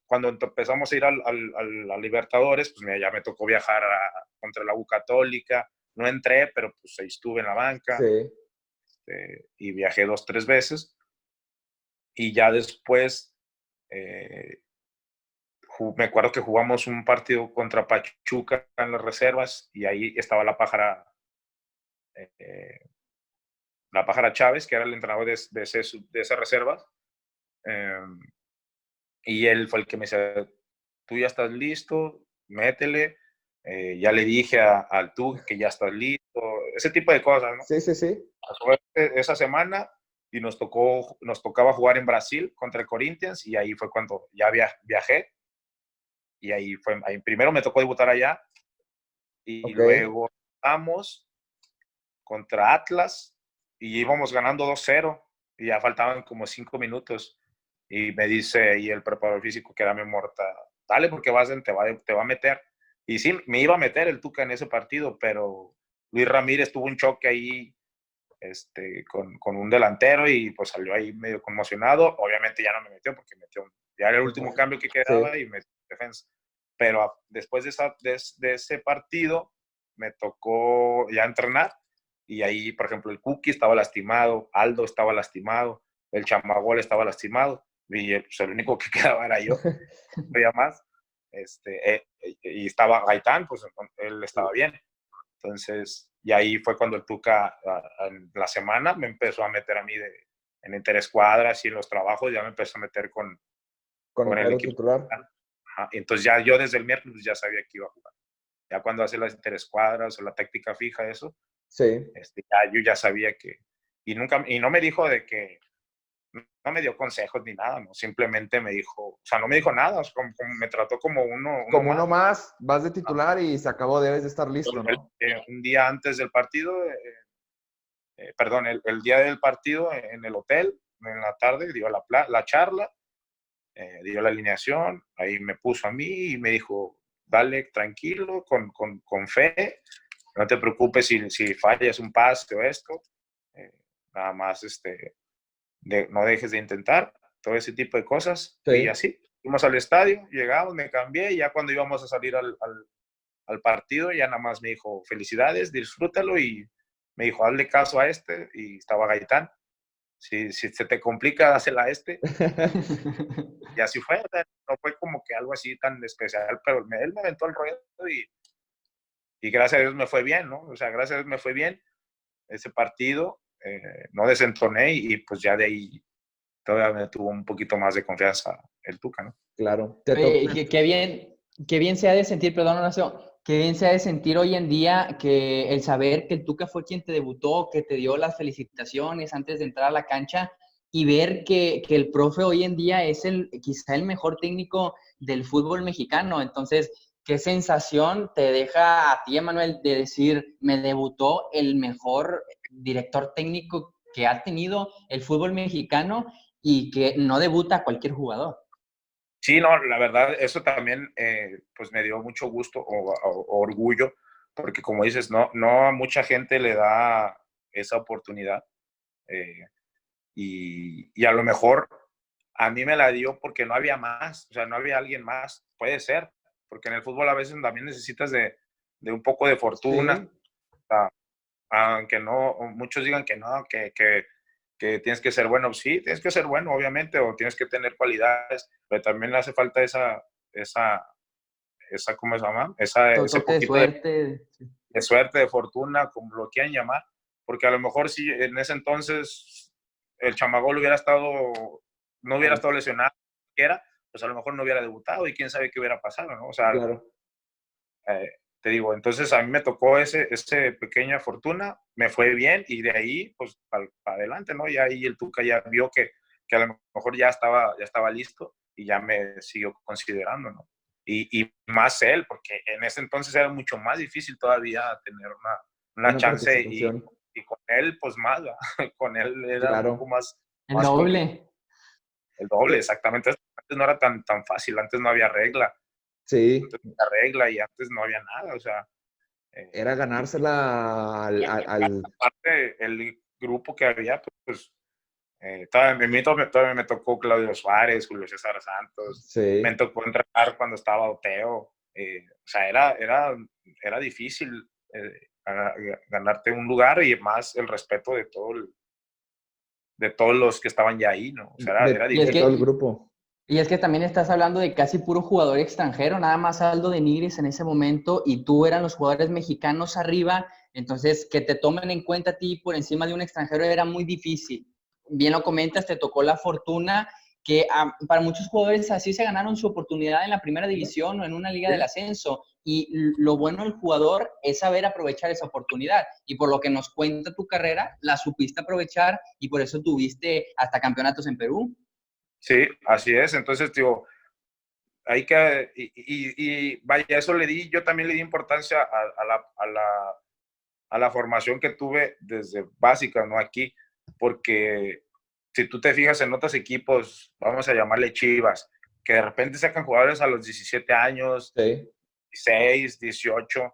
S6: Cuando empezamos a ir a Libertadores, pues ya me tocó viajar contra la U Católica. No entré, pero pues ahí estuve en la banca.
S5: Sí.
S6: Y viajé 2, 3 veces. Y ya después, me acuerdo que jugamos un partido contra Pachuca en las reservas y ahí estaba la Pájara Chávez, que era el entrenador de esas reservas. Y él fue el que me decía, tú ya estás listo, métele. Ya le dije al Tuca que ya estás listo, ese tipo de cosas, ¿no?
S5: Sí.
S6: Pasó esa semana y nos tocaba jugar en Brasil contra el Corinthians y ahí fue cuando ya viajé y ahí primero me tocó debutar allá y luego jugamos contra Atlas y íbamos ganando 2-0 y ya faltaban como 5 minutos y me dice ahí el preparador físico que era mi morta, dale porque te va a meter. Y sí, me iba a meter el Tuca en ese partido, pero Luis Ramírez tuvo un choque ahí con un delantero y pues salió ahí medio conmocionado. Obviamente ya no me metió porque ya era el último cambio que quedaba y metió defensa. Pero después de ese partido me tocó ya entrenar y ahí, por ejemplo, el Cookie estaba lastimado, Aldo estaba lastimado, el Chamagol estaba lastimado y pues, el único que quedaba era yo, no había más. Y estaba Gaitán, pues él estaba bien. Entonces, y ahí fue cuando el Tuca en la semana me empezó a meter a mí en interescuadras y en los trabajos, ya me empezó a meter con el equipo
S5: titular.
S6: Entonces ya yo desde el miércoles ya sabía que iba a jugar. Ya cuando hace las interescuadras o la táctica fija, eso,
S5: sí.
S6: Yo ya sabía que, y no me dijo de que, no me dio consejos ni nada, ¿no? Simplemente me dijo, o sea, no me dijo nada, como me trató como uno
S5: más, vas de titular y se acabó, debes de estar listo, ¿no?
S6: Un día antes del partido, el día del partido en el hotel, en la tarde, dio la charla, dio la alineación, ahí me puso a mí y me dijo, dale tranquilo, con fe, no te preocupes si fallas un pase o esto, nada más no dejes de intentar, todo ese tipo de cosas. Sí. Y así, fuimos al estadio, llegamos, me cambié, y ya cuando íbamos a salir al partido, ya nada más me dijo, felicidades, disfrútalo, y me dijo, hazle caso a y estaba Gaitán. Si se te complica, dásela a Y así fue, no fue como que algo así tan especial, pero él me aventó el rollo y gracias a Dios me fue bien, ¿no? O sea, gracias a Dios me fue bien ese partido. No desentoné y pues ya de ahí todavía me tuvo un poquito más de confianza el Tuca, ¿no?
S5: Claro.
S4: Qué bien se ha de sentir, perdón, Horacio, qué bien se ha de sentir hoy en día que el saber que el Tuca fue quien te debutó, que te dio las felicitaciones antes de entrar a la cancha, y ver que el profe hoy en día es quizá el mejor técnico del fútbol mexicano. Entonces, ¿qué sensación te deja a ti, Emanuel, de decir, me debutó el mejor director técnico que ha tenido el fútbol mexicano y que no debuta a cualquier jugador?
S6: Sí, no, la verdad, eso también pues me dio mucho gusto o orgullo, porque como dices, no a mucha gente le da esa oportunidad. Y a lo mejor a mí me la dio porque no había más, o sea, no había alguien más. Puede ser, porque en el fútbol a veces también necesitas de un poco de fortuna,
S5: Sí,
S6: aunque no, muchos digan que no, que tienes que ser bueno. Sí, tienes que ser bueno, obviamente, o tienes que tener cualidades, pero también le hace falta ¿cómo se llama? Ese
S4: Toque de
S6: poquito
S4: suerte.
S6: de suerte, de fortuna, como lo quieran llamar, porque a lo mejor si en ese entonces el Chamagol no hubiera estado lesionado, pues a lo mejor no hubiera debutado y quién sabe qué hubiera pasado, ¿no? O sea,
S5: claro.
S6: te digo, entonces a mí me tocó ese pequeña fortuna, me fue bien y de ahí, pues, para adelante, ¿no? Y ahí el Tuca ya vio que a lo mejor ya estaba listo y ya me siguió considerando, ¿no? Y más él, porque en ese entonces era mucho más difícil todavía tener una
S5: Una
S6: chance
S5: participación,
S6: y con él, pues más, ¿verdad? Con él era un poco
S5: claro.
S4: El
S6: más complicado,
S4: doble.
S6: el doble, exactamente. Antes no era tan fácil, antes no había regla,
S5: Sí,
S6: y antes no había nada, o sea,
S5: era
S6: y
S5: ganársela al...
S6: aparte el grupo que había, pues todavía me tocó Claudio Suárez, Julio César Santos, me
S5: Sí.
S6: tocó entrar cuando estaba Oteo, o sea, era difícil ganarte un lugar y más el respeto de todos los que estaban ya ahí, ¿no? O sea, era
S4: Y es
S5: De
S6: difícil.
S5: todo el
S4: que,
S5: grupo.
S4: y es que también estás hablando de casi puro jugador extranjero, nada más Aldo de Nigris en ese momento, y tú eran los jugadores mexicanos arriba, entonces que te tomen en cuenta a ti por encima de un extranjero era muy difícil. Bien lo comentas, te tocó la fortuna que para muchos jugadores así se ganaron su oportunidad en la primera división o en una liga del ascenso, y lo bueno del jugador es saber aprovechar esa oportunidad, y por lo que nos cuenta tu carrera, la supiste aprovechar y por eso tuviste hasta campeonatos en Perú.
S6: Sí, así es. Entonces, digo, hay que, vaya, yo también le di importancia a la formación que tuve desde básica, ¿no? Aquí, porque si tú te fijas en otros equipos, vamos a llamarle Chivas, que de repente sacan jugadores a los 17 años,
S5: Sí.
S6: 16, 18,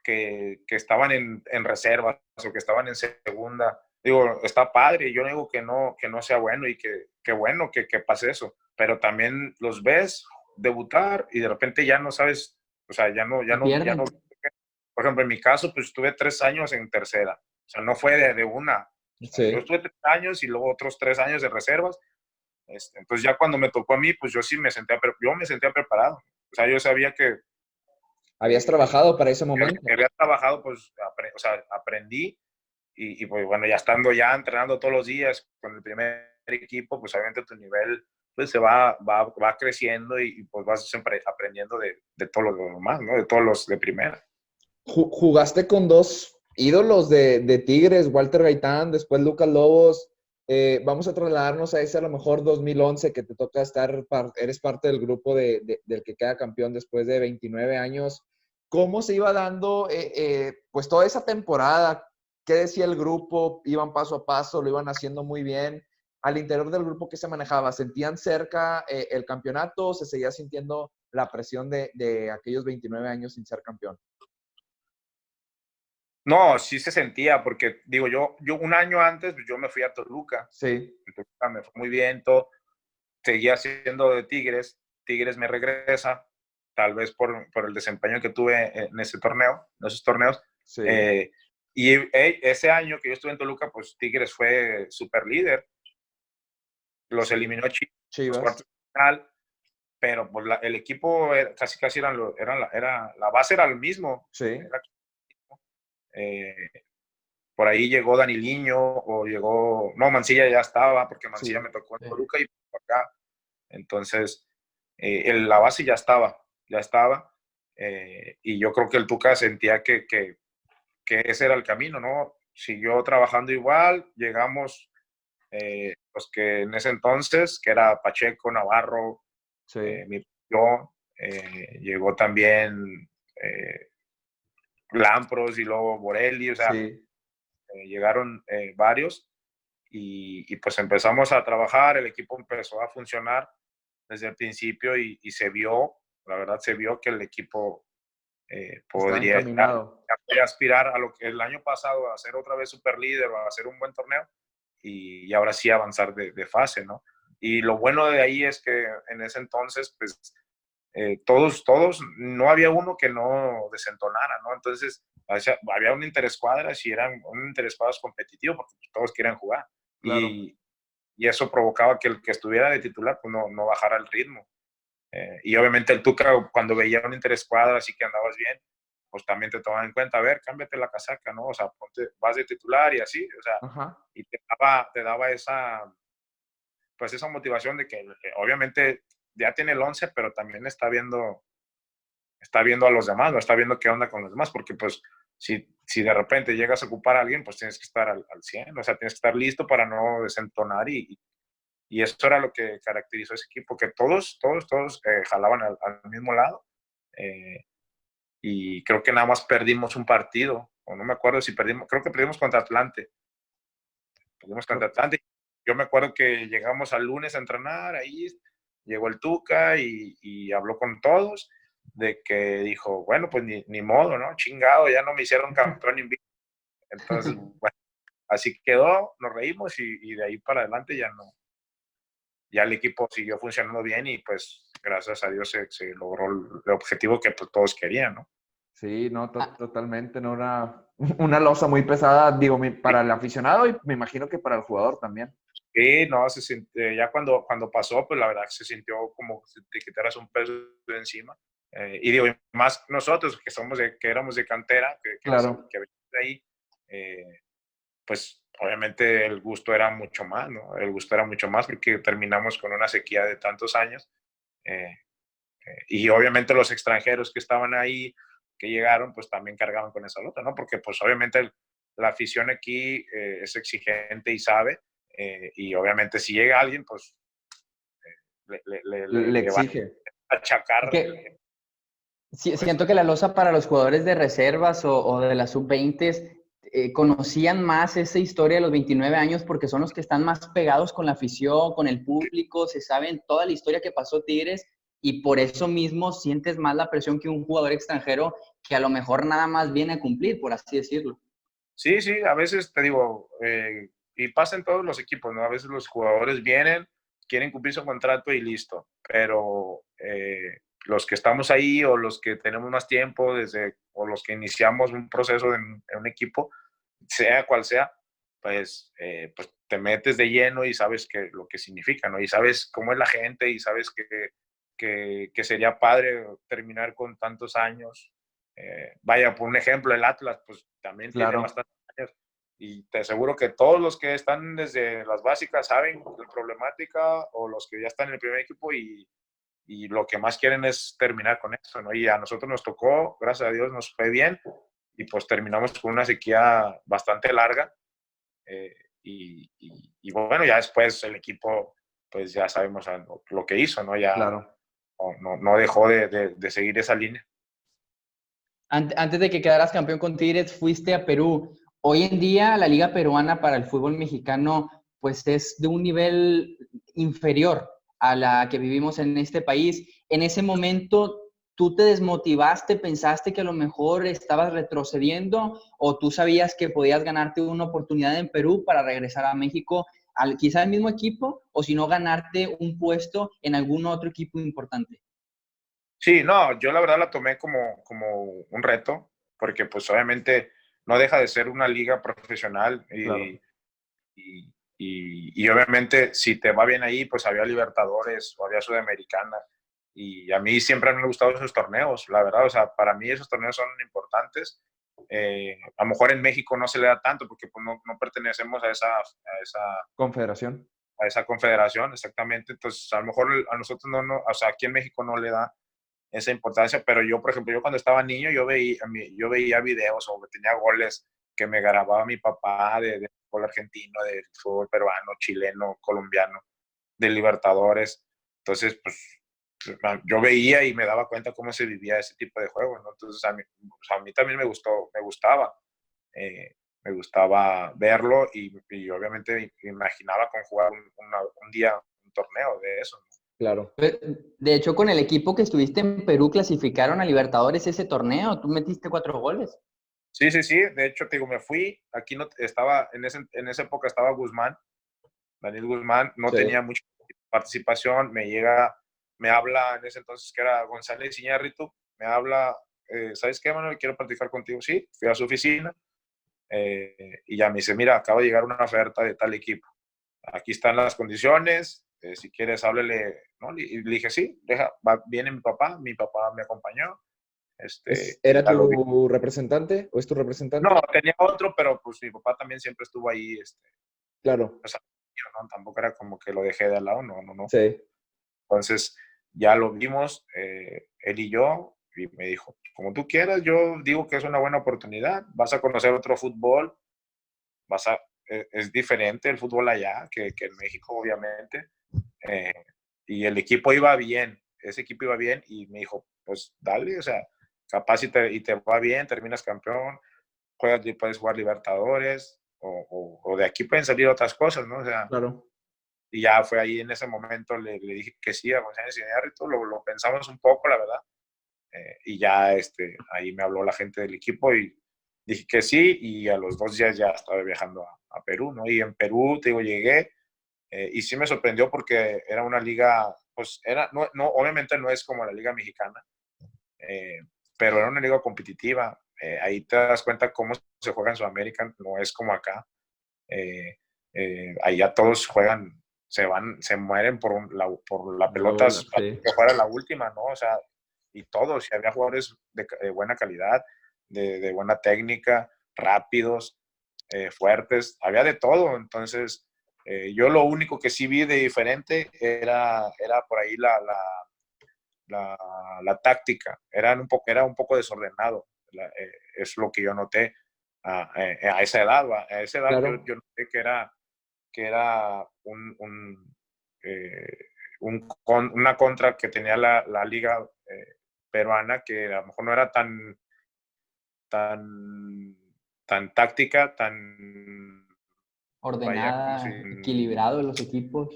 S6: que estaban en reservas o que estaban en segunda. Digo, está padre, yo no digo que no sea bueno y que bueno que pase eso, pero también los ves debutar y de repente ya no sabes, o sea,
S4: Se
S6: ya no.
S4: pierden.
S6: Por ejemplo, en mi caso, pues estuve 3 años en tercera, o sea, no fue de una. O sea, yo
S5: Sí.
S6: estuve 3 años y luego otros 3 años de reservas. Entonces ya cuando me tocó a mí, pues yo me sentía preparado. O sea, yo sabía
S5: ¿Habías
S6: que
S5: trabajado para ese
S6: que
S5: momento?
S6: había trabajado, pues, o sea, aprendí pues bueno, ya estando ya entrenando todos los días con el primer equipo, pues obviamente tu nivel pues se va creciendo pues vas siempre aprendiendo de todos los demás, ¿no? De todos los de primera.
S5: Jugaste con dos ídolos de Tigres, Walter Gaitán, después Lucas Lobos. Vamos a trasladarnos a ese a lo mejor 2011 que te toca eres parte del grupo del que queda campeón después de 29 años. ¿Cómo se iba dando pues toda esa temporada? ¿Qué decía el grupo? ¿Iban paso a paso? ¿Lo iban haciendo muy bien? Al interior del grupo, ¿qué se manejaba? ¿Sentían cerca el campeonato o se seguía sintiendo la presión de aquellos 29 años sin ser campeón?
S6: No, sí se sentía, porque digo, yo un año antes, pues yo me fui a Toluca.
S5: Sí.
S6: En Toluca me fue muy bien, todo. Seguía siendo de Tigres. Tigres me regresa, tal vez por el desempeño que tuve en ese torneo, en esos torneos.
S5: Sí.
S6: Ese año que yo estuve en Toluca, pues Tigres fue super líder. Los eliminó Chivas en los
S5: Chivas.
S6: cuartos de final, pero pues, el equipo casi la base era el mismo.
S5: Sí.
S6: Era, eh, por ahí llegó Daniliño o llegó, no, Mancilla ya estaba, porque Mancilla
S5: Sí.
S6: me tocó en
S4: Sí.
S6: Toluca y por acá. Entonces, la base ya estaba. Y yo creo que el Tuca sentía que ese era el camino, ¿no? Siguió trabajando igual, llegamos los que en ese entonces, que era Pacheco, Navarro,
S5: Sí.
S6: yo, llegó también Lampros y luego Borelli, o sea,
S5: Sí.
S6: llegaron varios y pues empezamos a trabajar, el equipo empezó a funcionar desde el principio y se vio, la verdad se vio que el equipo
S5: Estaba
S6: podría
S5: encaminado.
S6: aspirar a lo que el año pasado, a ser otra vez super líder, a hacer un buen torneo y ahora sí avanzar de fase, ¿no? Y lo bueno de ahí es que en ese entonces, pues, todos, no había uno que no desentonara, ¿no? Entonces, había un interescuadras y eran un interescuadras competitivo porque todos querían jugar.
S5: Claro.
S6: Y eso provocaba que el que estuviera de titular, pues no bajara el ritmo. Y obviamente el Tuca, cuando veía un interescuadras y que andabas bien, pues también te tomaban en cuenta, a ver, cámbiate la casaca, ¿no? O sea, vas de titular y así, o sea,
S5: Ajá.
S6: y te daba esa, pues esa motivación de que obviamente ya tiene el 11, pero también está viendo a los demás, no está viendo qué onda con los demás, porque pues si de repente llegas a ocupar a alguien, pues tienes que estar al 100, o sea, tienes que estar listo para no desentonar y eso era lo que caracterizó a ese equipo, que todos jalaban al mismo lado. Y creo que nada más perdimos un partido, o no me acuerdo si perdimos, creo que perdimos contra Atlante. Perdimos contra Atlante. Yo me acuerdo que llegamos al lunes a entrenar, ahí llegó el Tuca y habló con todos, de que dijo, bueno, pues ni modo, ¿no? Chingado, ya no me hicieron campeón invicto. Entonces, bueno, así quedó, nos reímos y de ahí para adelante ya el equipo siguió funcionando bien y pues gracias a Dios se logró el objetivo que pues, todos querían, ¿no?
S5: Sí, no, totalmente, no una losa muy pesada, digo, para el aficionado y me imagino que para el jugador también.
S6: Sí, no, ya cuando pasó, pues la verdad se sintió como si te quitaras un peso de encima. Y digo, más nosotros que éramos de cantera,
S5: Claro.
S6: que veníamos de ahí, pues obviamente el gusto era mucho más, ¿no? El gusto era mucho más porque terminamos con una sequía de tantos años. Y obviamente los extranjeros que estaban ahí, que llegaron, pues también cargaban con esa lota, ¿no? Porque pues obviamente la afición aquí es exigente y sabe, y obviamente si llega alguien, pues
S5: Le
S6: le van
S5: exige.
S6: a achacar.
S4: Que siento que la losa para los jugadores de reservas o de las sub-20 conocían más esa historia de los 29 años porque son los que están más pegados con la afición, con el público, se saben toda la historia que pasó Tigres y por eso mismo sientes más la presión que un jugador extranjero que a lo mejor nada más viene a cumplir, por así decirlo.
S6: Sí, a veces te digo, y pasa en todos los equipos, ¿no? A veces los jugadores vienen, quieren cumplir su contrato y listo, pero los que estamos ahí o los que tenemos más tiempo o los que iniciamos un proceso en un equipo, sea cual sea, pues te metes de lleno y sabes lo que significa, ¿no? Y sabes cómo es la gente y sabes que sería padre terminar con tantos años. Vaya, por un ejemplo, el Atlas, pues también
S5: Claro.
S6: tiene bastantes años y te aseguro que todos los que están desde las básicas saben la problemática o los que ya están en el primer equipo y lo que más quieren es terminar con eso, ¿no? Y a nosotros nos tocó, gracias a Dios, nos fue bien y pues terminamos con una sequía bastante larga y bueno, ya después el equipo, pues ya sabemos lo que hizo, ¿no? Ya
S5: Claro.
S6: no dejó de seguir esa línea.
S4: Antes de que quedaras campeón con Tigres, fuiste a Perú. Hoy en día la liga peruana para el fútbol mexicano pues es de un nivel inferior a la que vivimos en este país. En ese momento, ¿tú te desmotivaste? ¿Pensaste que a lo mejor estabas retrocediendo? ¿O tú sabías que podías ganarte una oportunidad en Perú para regresar a México, quizá al mismo equipo? O si no, ganarte un puesto en algún otro equipo importante.
S6: Sí, no, yo la verdad la tomé como un reto, porque pues obviamente no deja de ser una liga profesional
S5: Claro.
S6: y obviamente si te va bien ahí, pues había Libertadores o había Sudamericana y a mí siempre me han gustado esos torneos, la verdad, o sea, para mí esos torneos son importantes. A lo mejor en México no se le da tanto porque pues, no pertenecemos a esa
S5: Confederación.
S6: a esa confederación, exactamente, entonces a lo mejor a nosotros o sea, aquí en México no le da esa importancia, pero yo, por ejemplo, yo cuando estaba niño, yo veía videos o tenía goles que me grababa mi papá del fútbol argentino, del fútbol peruano, chileno, colombiano, de Libertadores. Entonces, pues yo veía y me daba cuenta cómo se vivía ese tipo de juego, ¿no? Entonces a mí también me gustaba verlo y obviamente me imaginaba con jugar un día un torneo de eso, ¿no?
S5: Claro.
S4: De hecho, con el equipo que estuviste en Perú clasificaron a Libertadores ese torneo. Tú metiste 4 goles.
S6: Sí. De hecho, te digo, me fui. Aquí no estaba, en esa época estaba Guzmán, Daniel Guzmán. No
S5: Sí.
S6: tenía mucha participación. Me habla en ese entonces que era González Iñárritu. Me habla, ¿sabes qué, Manuel? Quiero platicar contigo. Sí, fui a su oficina y ya me dice, mira, acaba de llegar una oferta de tal equipo. Aquí están las condiciones. Si quieres, háblele, ¿no? Y le dije, sí, viene mi papá me acompañó.
S5: ¿Era
S6: ya lo vi.
S5: tu representante o es tu representante?
S6: No, tenía otro, pero pues mi papá también siempre estuvo ahí,
S5: Claro.
S6: pues, ¿no? Tampoco era como que lo dejé de al lado, no.
S5: Sí.
S6: Entonces, ya lo vimos, él y yo, y me dijo, como tú quieras, yo digo que es una buena oportunidad, vas a conocer otro fútbol, es diferente el fútbol allá que en México, obviamente, y el equipo iba bien, ese equipo iba bien, y me dijo, pues dale, o sea, capaz y te va bien, terminas campeón, puedes jugar Libertadores, o de aquí pueden salir otras cosas, ¿no? O sea,
S5: Claro.
S6: y ya fue ahí en ese momento, le dije que sí a González Iñárritu, lo pensamos un poco, la verdad, y ya ahí me habló la gente del equipo y dije que sí, y a los 2 días ya estaba viajando a Perú, ¿no? Y en Perú, te digo, llegué, y sí me sorprendió porque era una liga, pues no, obviamente no es como la liga mexicana, pero era una liga competitiva. Ahí te das cuenta cómo se juega en Sudamérica, no es como acá. Allá todos juegan, se mueren por la pelota,
S5: Sí.
S6: que fuera la última, ¿no? O sea, y todos, y había jugadores de buena calidad, de buena técnica, rápidos, fuertes, había de todo. Entonces, yo lo único que sí vi de diferente era por ahí la táctica, era un poco desordenado, es lo que yo noté a esa edad. A esa edad
S5: Claro.
S6: yo noté que era una contra que tenía la liga peruana, que a lo mejor no era tan táctica, tan
S4: Ordenada, equilibrado los equipos.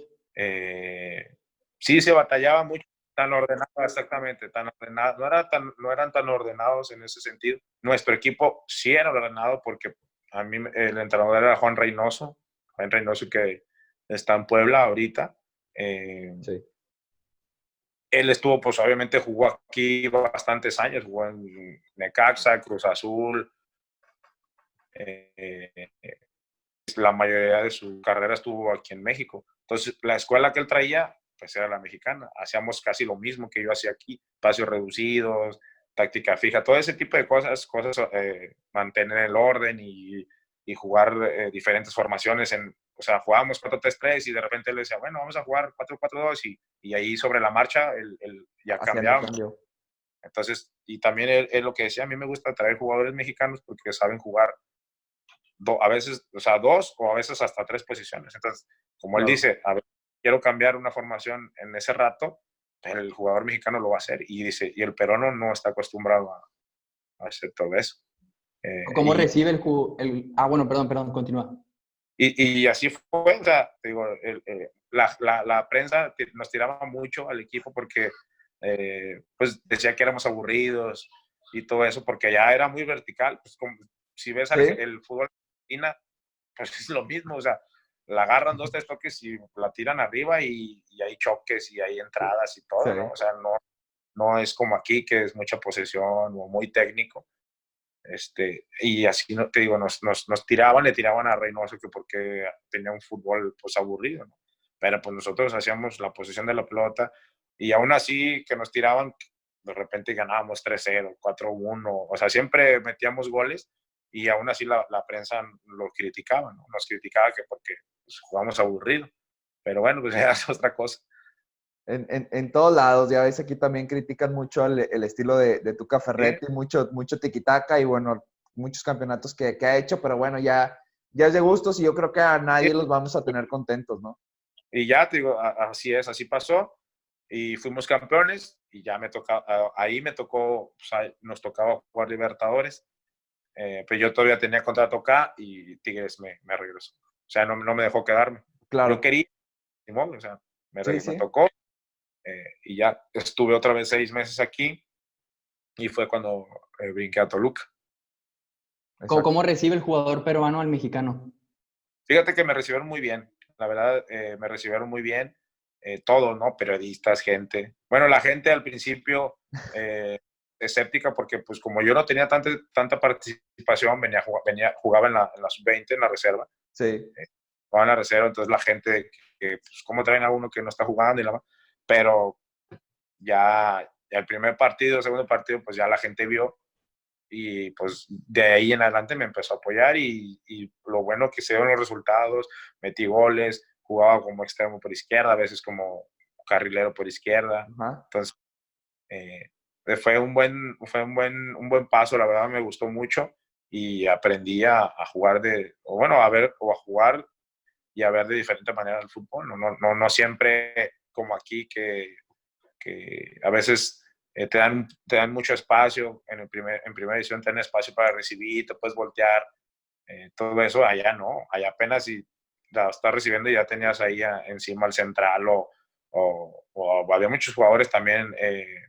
S6: Sí, se batallaba mucho, tan ordenado, exactamente, tan ordenado, no eran tan ordenados en ese sentido. Nuestro equipo sí era ordenado porque a mí el entrenador era Juan Reynoso que está en Puebla ahorita.
S5: Sí.
S6: Él estuvo, pues obviamente jugó aquí bastantes años, jugó en Necaxa, Cruz Azul, la mayoría de su carrera estuvo aquí en México. Entonces, la escuela que él traía, pues era la mexicana. Hacíamos casi lo mismo que yo hacía aquí, espacios reducidos, táctica fija, todo ese tipo de cosas, mantener el orden y jugar diferentes formaciones. O sea, jugábamos 4-3-3 y de repente él decía, bueno, vamos a jugar 4-4-2 y ahí sobre la marcha ya cambiábamos. Entonces, y también él lo que decía, a mí me gusta traer jugadores mexicanos porque saben jugar a veces, o sea, 2 o a veces hasta 3 posiciones. Entonces, como él dice, a ver, quiero cambiar una formación en ese rato, el jugador mexicano lo va a hacer. Y dice, y el peruano no está acostumbrado a hacer todo eso.
S4: ¿Cómo recibe bueno, perdón, continúa.
S6: Y así fue, o sea, digo, la prensa nos tiraba mucho al equipo porque pues decía que éramos aburridos y todo eso, porque ya era muy vertical. Pues como, si ves el fútbol argentina, pues es lo mismo, o sea, la agarran 2-3 toques y la tiran arriba y hay choques y hay entradas y todo, ¿no? O sea, no es como aquí, que es mucha posesión o muy técnico. Y así, no te digo, nos le tiraban a Reynoso que porque tenía un fútbol pues aburrido, ¿no? Pero pues nosotros hacíamos la posesión de la pelota y aún así que nos tiraban, de repente ganábamos 3-0, 4-1, o sea, siempre metíamos goles y aún así la prensa lo criticaba, ¿no? Nos criticaba que porque pues, jugamos aburrido, pero bueno, pues ya es otra cosa.
S5: En todos lados, ya ves, aquí también critican mucho el estilo de Tuca Ferretti, mucho tiki-taka, y bueno, muchos campeonatos que ha hecho, pero bueno, ya es de gustos y yo creo que a nadie los vamos a tener contentos, ¿no?
S6: Y ya, te digo, así es, así pasó. Y fuimos campeones y ya ahí me tocó, pues, nos tocaba jugar Libertadores. Pero yo todavía tenía contrato acá y Tigres me regresó. O sea, no me dejó quedarme.
S5: Claro.
S6: Yo quería, ni modo, o sea, me
S5: Sí.
S6: tocó. Y ya estuve otra vez 6 meses aquí y fue cuando brinqué a Toluca.
S4: ¿Cómo recibe el jugador peruano al mexicano?
S6: Fíjate que me recibieron muy bien, la verdad, me recibieron muy bien, todos, ¿no? Periodistas, gente. Bueno, la gente al principio escéptica porque pues como yo no tenía tanta participación, jugaba en la sub-20, en la reserva.
S5: Sí.
S6: Jugaba en la reserva, entonces la gente, pues, ¿cómo traen a uno que no está jugando? Pero ya el primer partido, el segundo partido, pues ya la gente vio y pues de ahí en adelante me empezó a apoyar y lo bueno que se dieron los resultados, metí goles, jugaba como extremo por izquierda, a veces como carrilero por izquierda.
S5: Ajá.
S6: Entonces fue un buen paso, la verdad me gustó mucho y aprendí a jugar a jugar y a ver de diferente manera el fútbol, no siempre como aquí que a veces te dan mucho espacio, en primera edición te dan espacio para recibir, te puedes voltear, todo eso. Allá no, allá apenas si la estás recibiendo ya tenías ahí encima al central o había muchos jugadores también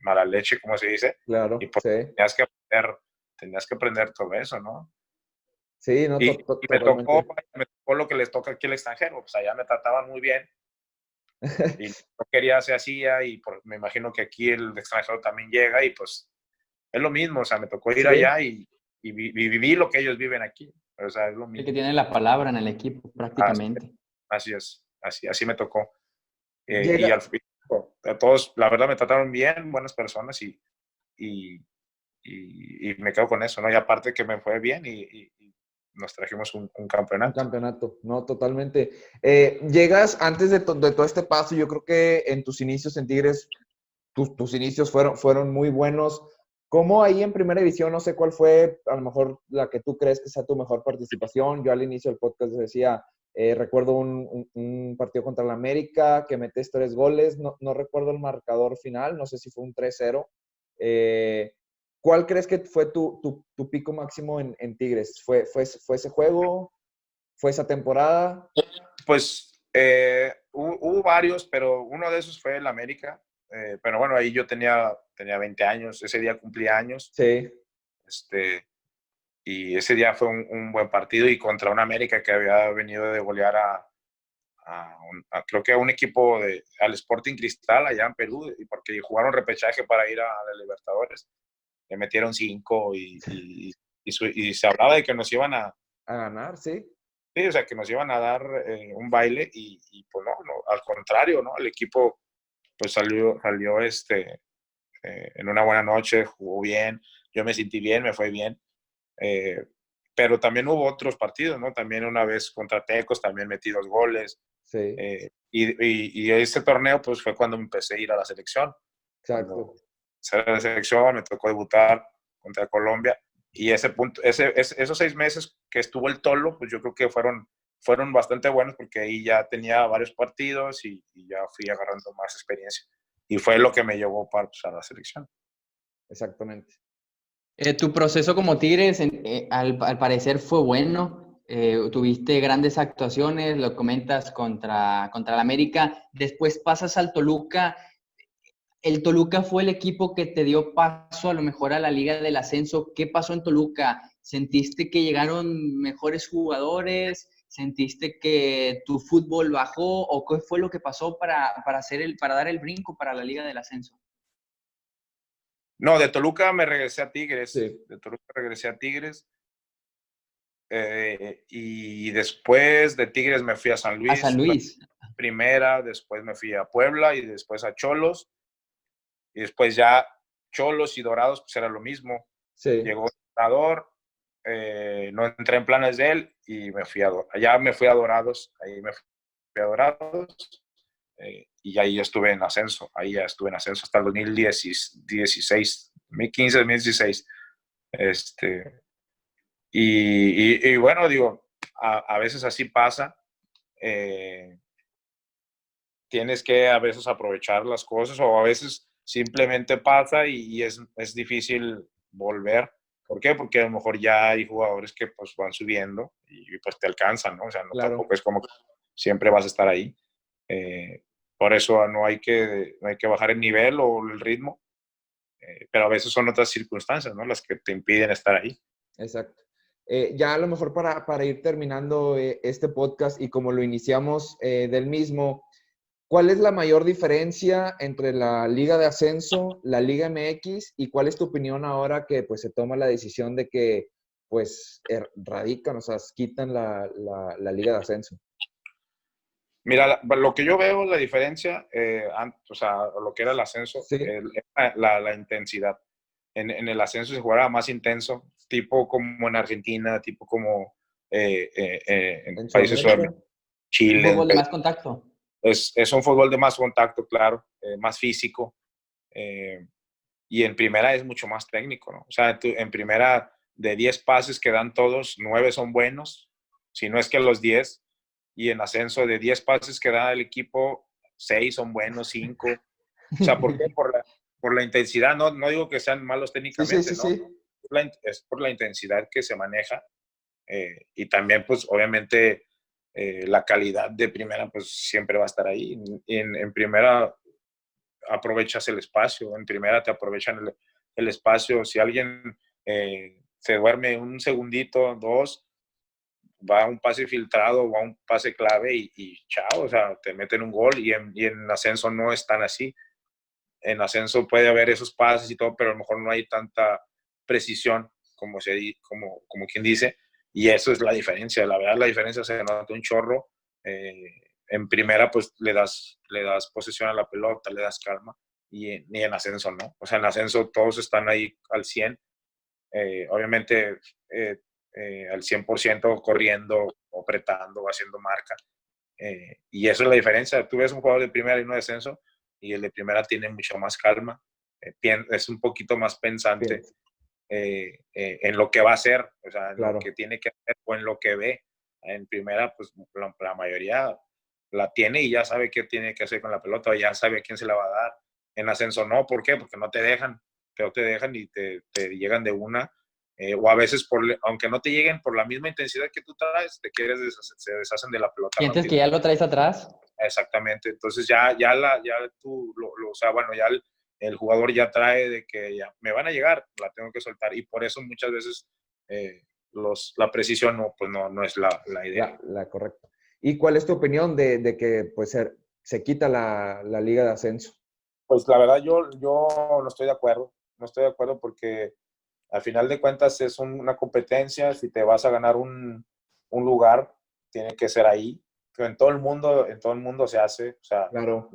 S6: mala leche, como se dice,
S5: Claro,
S6: y pues
S5: sí.
S6: tenías que aprender todo eso, ¿no?
S5: Sí, no,
S6: Y me
S5: totalmente.
S6: tocó lo que les toca aquí al extranjero, pues allá me trataban muy bien y no quería se hacía y me imagino que aquí el extranjero también llega y pues es lo mismo, o sea, me tocó ir
S5: Sí.
S6: allá y viví lo que ellos viven aquí, o sea, es lo
S4: El
S6: mismo.
S4: que tiene la palabra en el equipo, prácticamente.
S6: Así es, así me tocó.
S5: Llega-
S6: Y al fin, a todos, la verdad, me trataron bien, buenas personas y me quedo con eso, ¿no? Y aparte que me fue bien y nos trajimos un
S5: Un
S6: campeonato.
S5: campeonato, no, totalmente. Llegas antes de todo este paso, yo creo que en tus inicios en Tigres, tus inicios fueron muy buenos. ¿Cómo ahí en primera división, no sé cuál fue a lo mejor la que tú crees que sea tu mejor participación? Yo al inicio del podcast decía, recuerdo un partido contra el América que metes 3 goles, no recuerdo el marcador final, no sé si fue un 3-0. ¿Cuál crees que fue tu pico máximo en Tigres? ¿Fue ese juego? ¿Fue esa temporada?
S6: Pues hubo varios, pero uno de esos fue el América. Pero bueno, ahí yo tenía 20 años, ese día cumplí años.
S5: Sí.
S6: Y ese día fue un buen partido y contra un América que había venido de golear creo que a un equipo al Sporting Cristal allá en Perú, y porque jugaron repechaje para ir a la Libertadores. Le metieron 5 y se hablaba de que nos iban a
S5: ganar, sí.
S6: Sí, o sea, que nos iban a dar un baile y pues no, al contrario, ¿no? El equipo pues salió en una buena noche, jugó bien, yo me sentí bien, me fue bien, pero también hubo otros partidos, ¿no? También una vez contra Tecos también metí 2 goles,
S5: Sí.
S6: Y este torneo pues fue cuando empecé a ir a la selección.
S5: Exacto.
S6: Cuando empecé a la selección me tocó debutar contra Colombia. Y esos 6 meses que estuvo el Tolo, pues yo creo que fueron bastante buenos porque ahí ya tenía varios partidos y ya fui agarrando más experiencia. Y fue lo que me llevó para a la selección.
S5: Exactamente.
S4: Tu proceso como Tigres, al parecer, fue bueno. Tuviste grandes actuaciones, lo comentas contra el América. Después pasas al Toluca. El Toluca fue el equipo que te dio paso a lo mejor a la Liga del Ascenso. ¿Qué pasó en Toluca? ¿Sentiste que llegaron mejores jugadores? ¿Sentiste que tu fútbol bajó? ¿O qué fue lo que pasó para dar el brinco para la Liga del Ascenso?
S6: No, de Toluca me regresé a Tigres.
S5: Sí.
S6: De Toluca regresé a Tigres. Y después de Tigres me fui a San Luis.
S4: A San Luis.
S6: Primera, después me fui a Puebla y después a Cholos. Y después ya Cholos y Dorados, pues era lo mismo.
S5: Sí.
S6: Llegó un entrenador, no entré en planes de él y allá me fui a Dorados. Ahí me fui a Dorados y ahí ya estuve en ascenso. Ahí ya estuve en ascenso hasta el 2016, 2015, 2016. Y bueno, digo, a veces así pasa. Tienes que a veces aprovechar las cosas o a veces simplemente pasa y es difícil volver. ¿Por qué? Porque a lo mejor ya hay jugadores que pues van subiendo y pues te alcanzan, ¿no? O sea, no,
S5: Claro.
S6: tampoco es como que siempre vas a estar ahí. Por eso no hay que bajar el nivel o el ritmo, pero a veces son otras circunstancias, ¿no? Las que te impiden estar ahí.
S5: Exacto. Ya a lo mejor para ir terminando este podcast y como lo iniciamos del mismo, ¿cuál es la mayor diferencia entre la Liga de Ascenso, la Liga MX y cuál es tu opinión ahora que pues se toma la decisión de que pues radican, o sea, quitan la Liga de Ascenso?
S6: Mira, lo que yo veo, la diferencia, o sea, lo que era el ascenso,
S5: Sí.
S6: la intensidad. En el ascenso se jugaba más intenso, tipo como en Argentina, tipo como en países
S5: Sudamérica.
S4: Un
S6: Chile.
S4: fútbol de más contacto.
S6: Es un fútbol de más contacto, claro, más físico. Y en primera es mucho más técnico, ¿no? O sea, en primera, de 10 pases que dan todos, 9 son buenos, si no es que los 10. Y en ascenso, de 10 pases que da el equipo, 6 son buenos, 5. O sea, ¿por qué? Por la intensidad. No digo que sean malos técnicamente, ¿no?
S5: Sí.
S6: Es por la intensidad que se maneja. Y también, pues, obviamente, la calidad de primera, pues, siempre va a estar ahí. En primera aprovechas el espacio, en primera te aprovechan el espacio. Si alguien se duerme un segundito, dos, va a un pase filtrado, va a un pase clave y chao, o sea, te meten un gol y en ascenso no es tan así. En ascenso puede haber esos pases y todo, pero a lo mejor no hay tanta precisión como quien dice, y eso es la diferencia. La verdad, la diferencia se nota un chorro. En primera, pues le das posesión a la pelota, le das calma, y en ascenso no. O sea, en ascenso todos están ahí al 100. Obviamente, al 100% corriendo, apretando, haciendo marca. Y eso es la diferencia. Tú ves un jugador de primera y uno de ascenso, y el de primera tiene mucho más calma, es un poquito más pensante en lo que va a hacer, o sea, en
S5: Claro.
S6: lo que tiene que hacer o en lo que ve. En primera, pues la mayoría la tiene y ya sabe qué tiene que hacer con la pelota, ya sabe a quién se la va a dar. En ascenso no, ¿por qué? Porque no te dejan, pero te dejan y te llegan de una. O a veces, aunque no te lleguen por la misma intensidad que tú traes, se deshacen de la pelota.
S4: ¿Sientes
S6: rápido.
S4: que ya lo traes atrás?
S6: Exactamente. Entonces ya tú, o sea, bueno, ya el jugador ya trae de que ya me van a llegar, la tengo que soltar. Y por eso muchas veces la precisión no es la idea.
S5: La correcta. ¿Y cuál es tu opinión de que pues se quita la Liga de Ascenso?
S6: Pues la verdad yo no estoy de acuerdo. No estoy de acuerdo porque al final de cuentas es una competencia. Si te vas a ganar un lugar, tiene que ser ahí. Pero en todo el mundo se hace. O sea,
S5: Claro.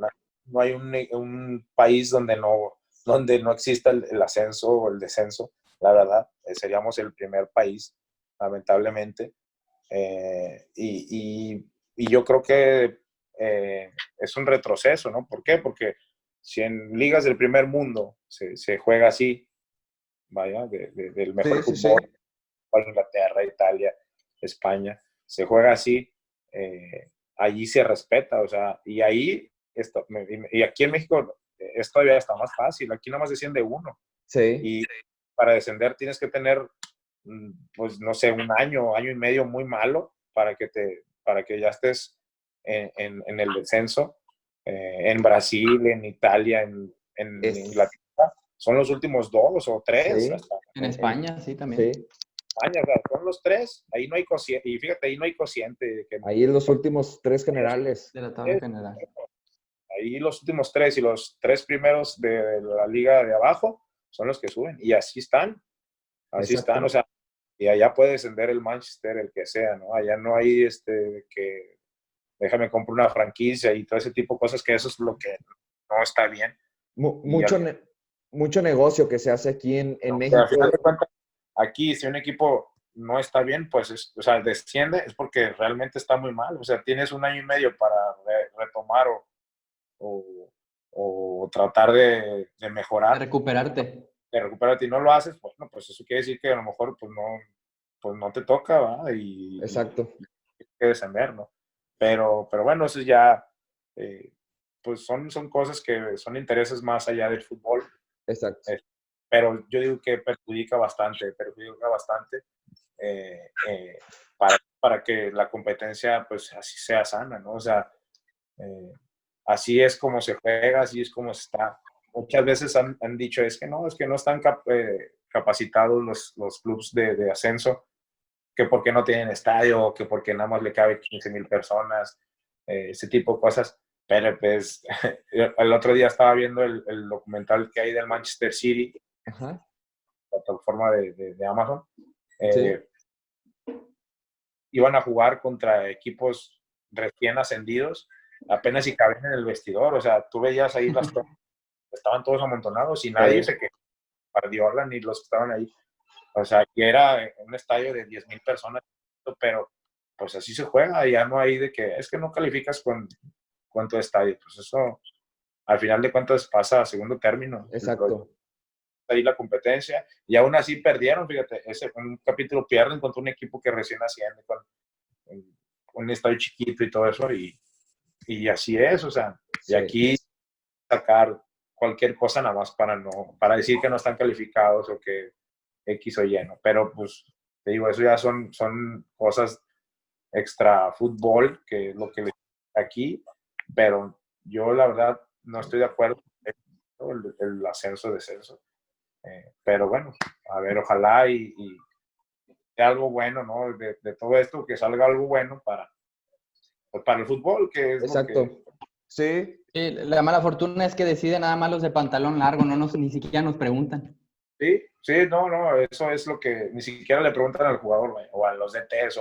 S6: no hay un país donde no exista el ascenso o el descenso. La verdad, seríamos el primer país, lamentablemente. Y yo creo que es un retroceso, ¿no? ¿Por qué? Porque si en ligas del primer mundo se juega así, vaya, del mejor fútbol, Inglaterra, Italia, España, se juega así, allí se respeta, o sea, y ahí, y aquí en México esto todavía está más fácil, aquí nada más desciende uno,
S5: Sí.
S6: y para descender tienes que tener, pues no sé, un año y medio muy malo para que ya estés en el descenso. En Brasil, en Italia, en Inglaterra, son los últimos 2 o 3.
S5: Sí.
S6: Hasta
S4: En España, sí, también.
S5: Sí.
S6: España, o sea, son los 3. Ahí no hay cociente. Y fíjate, ahí no hay cociente.
S5: Ahí en los últimos 3 generales.
S4: De la tabla general.
S6: Ahí los últimos 3 y los 3 primeros de la liga de abajo son los que suben. Y así están. Así
S5: Exacto.
S6: están. O sea, y allá puede descender el Manchester, el que sea, ¿no? Allá no hay que déjame comprar una franquicia y todo ese tipo de cosas, que eso es lo que no está bien.
S5: Mucho negocio que se hace aquí en México.
S6: Al final de cuentas, aquí si un equipo no está bien, pues, o sea, desciende, es porque realmente está muy mal. O sea, tienes un año y medio para retomar o tratar de mejorar.
S4: De recuperarte.
S6: De recuperarte y no lo haces, pues eso quiere decir que a lo mejor pues pues no te toca, ¿va? Y
S5: Exacto.
S6: hay que descender, ¿no? Pero bueno, eso ya, pues son cosas que son intereses más allá del fútbol.
S5: Exacto.
S6: Pero yo digo que perjudica bastante eh, eh, para que la competencia pues así sea sana, ¿no? O sea, así es como se juega, así es como se está. Muchas veces han dicho, es que no están capacitados los clubes de ascenso, que porque no tienen estadio, que porque nada más le cabe 15,000 personas, ese tipo de cosas. Pero pues el otro día estaba viendo el documental que hay del Manchester City,
S5: Ajá.
S6: plataforma de Amazon.
S5: Sí.
S6: Iban a jugar contra equipos recién ascendidos, apenas si cabían en el vestidor. O sea, tú veías ahí estaban todos amontonados y nadie se quejó, Guardiola ni los que estaban ahí. O sea, que era un estadio de 10,000 personas, pero pues así se juega, ya no hay de que es que no calificas con tu estadio. Pues eso, al final de cuentas, pasa a segundo término.
S5: Exacto.
S6: Ahí la competencia, y aún así perdieron, fíjate, un capítulo pierden contra un equipo que recién asciende, con un estadio chiquito y todo eso, y así es, o sea,
S5: Sí.
S6: y aquí sacar cualquier cosa nada más para decir que no están calificados o que X o Y, ¿no? Pero pues, te digo, eso ya son cosas extra fútbol, que es lo que aquí, pero yo la verdad no estoy de acuerdo con el ascenso-descenso. Pero bueno, a ver, ojalá y sea algo bueno, ¿no? De todo esto, que salga algo bueno pues para el fútbol, que es
S5: Exacto.
S6: lo que...
S5: Sí.
S4: Sí, la mala fortuna es que deciden nada más los de pantalón largo, ni siquiera nos preguntan.
S6: Sí, no, eso es lo que ni siquiera le preguntan al jugador, güey, o a los DTs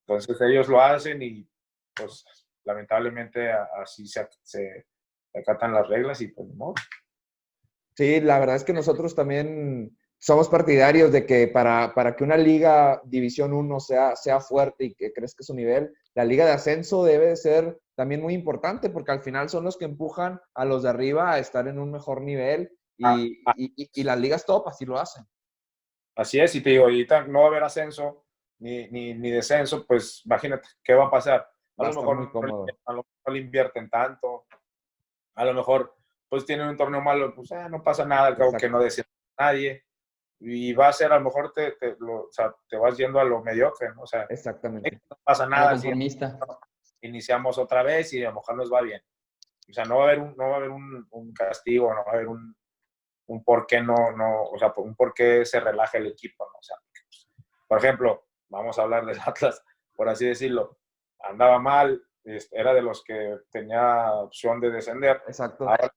S6: Entonces ellos lo hacen y pues lamentablemente así se acatan las reglas y pues no.
S5: Sí, la verdad es que nosotros también somos partidarios de que para que una liga División 1 sea fuerte y que crezca su nivel, la liga de ascenso debe ser también muy importante, porque al final son los que empujan a los de arriba a estar en un mejor nivel y las ligas top así lo hacen.
S6: Así es, y te digo, ahorita no va a haber ascenso ni descenso, pues imagínate, ¿qué va a pasar? A
S5: Va a
S6: lo
S5: estar
S6: mejor
S5: muy cómodo.
S6: a lo mejor no le invierten tanto, a lo mejor pues tienen un torneo malo, pues no pasa nada, al cabo
S5: Exacto.
S6: que no desciende nadie, y va a ser, a lo mejor o sea, te vas yendo a lo mediocre, ¿no? O sea,
S5: Exactamente.
S6: no pasa
S4: A lo
S6: nada,
S4: conformista.
S6: iniciamos otra vez y a lo mejor nos va bien. O sea, no va a haber un castigo, no va a haber un por qué o sea, un por qué se relaja el equipo, ¿no? O sea, por ejemplo, vamos a hablar del Atlas, por así decirlo, andaba mal, era de los que tenía opción de descender.
S5: Exacto.
S6: Ahora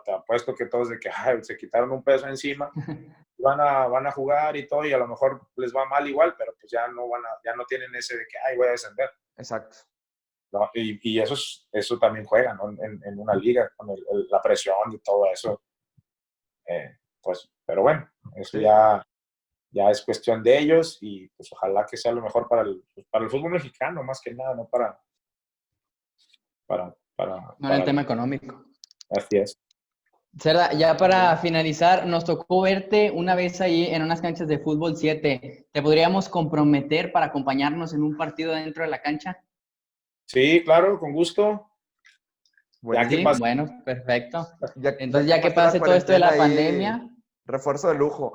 S6: te apuesto que todos de que se quitaron un peso encima, van a jugar y todo, y a lo mejor les va mal igual, pero pues ya no tienen ese de que voy a descender.
S5: Exacto.
S6: ¿No? Y eso también juega, ¿no? En una liga, con la presión y todo eso. Pues, pero bueno, eso
S5: Sí.
S6: ya es cuestión de ellos, y pues ojalá que sea lo mejor para el fútbol mexicano, más que nada, no para
S4: No en el tema económico.
S6: Así es.
S4: Cerda, ya para finalizar, nos tocó verte una vez ahí en unas canchas de fútbol 7. ¿Te podríamos comprometer para acompañarnos en un partido dentro de la cancha?
S6: Sí, claro, con gusto.
S5: Buenísimo.
S6: Ya que pase,
S4: Bueno, perfecto.
S5: Ya
S4: Entonces, ya que pase todo esto de la pandemia,
S5: refuerzo de lujo.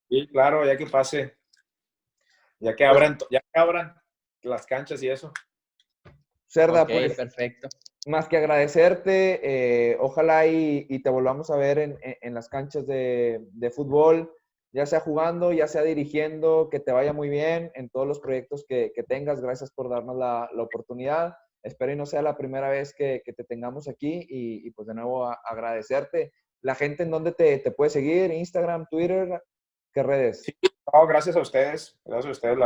S6: sí, claro, ya que pase. Ya que abran las canchas y eso.
S5: Cerda,
S4: ok,
S5: pues,
S4: perfecto.
S5: más que agradecerte, ojalá y te volvamos a ver en las canchas de fútbol, ya sea jugando, ya sea dirigiendo, que te vaya muy bien en todos los proyectos que tengas. Gracias por darnos la oportunidad. Espero y no sea la primera vez que te tengamos aquí y pues de nuevo agradecerte. La gente, ¿en dónde te puede seguir? ¿Instagram, Twitter? ¿Qué redes?
S6: Sí, no, gracias a ustedes, la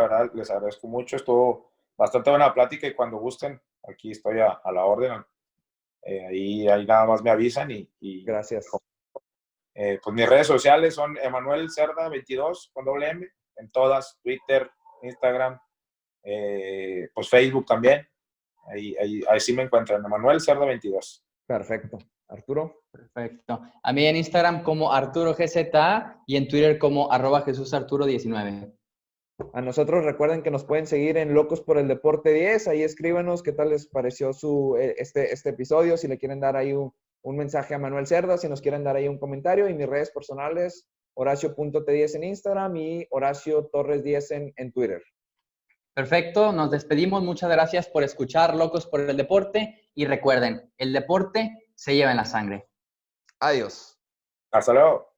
S6: verdad, les agradezco mucho. Estuvo bastante buena plática, y cuando gusten, aquí estoy a la orden. Ahí nada más me avisan y
S5: Gracias.
S6: Pues mis redes sociales son Emanuel Cerda 22 con doble M, en todas, Twitter, Instagram, pues Facebook también. Ahí sí me encuentran, Emanuel Cerda 22.
S5: Perfecto. Arturo.
S4: Perfecto. A mí en Instagram como ArturoGZA y en Twitter como @JesusArturo19.
S5: A nosotros recuerden que nos pueden seguir en Locos por el Deporte 10. Ahí escríbanos qué tal les pareció este episodio. Si le quieren dar ahí un mensaje a Manuel Cerda, si nos quieren dar ahí un comentario. Y mis redes personales, Horacio.t10 en Instagram y Horacio Torres 10 en Twitter.
S4: Perfecto, nos despedimos. Muchas gracias por escuchar Locos por el Deporte. Y recuerden, el deporte se lleva en la sangre.
S5: Adiós.
S6: Hasta luego.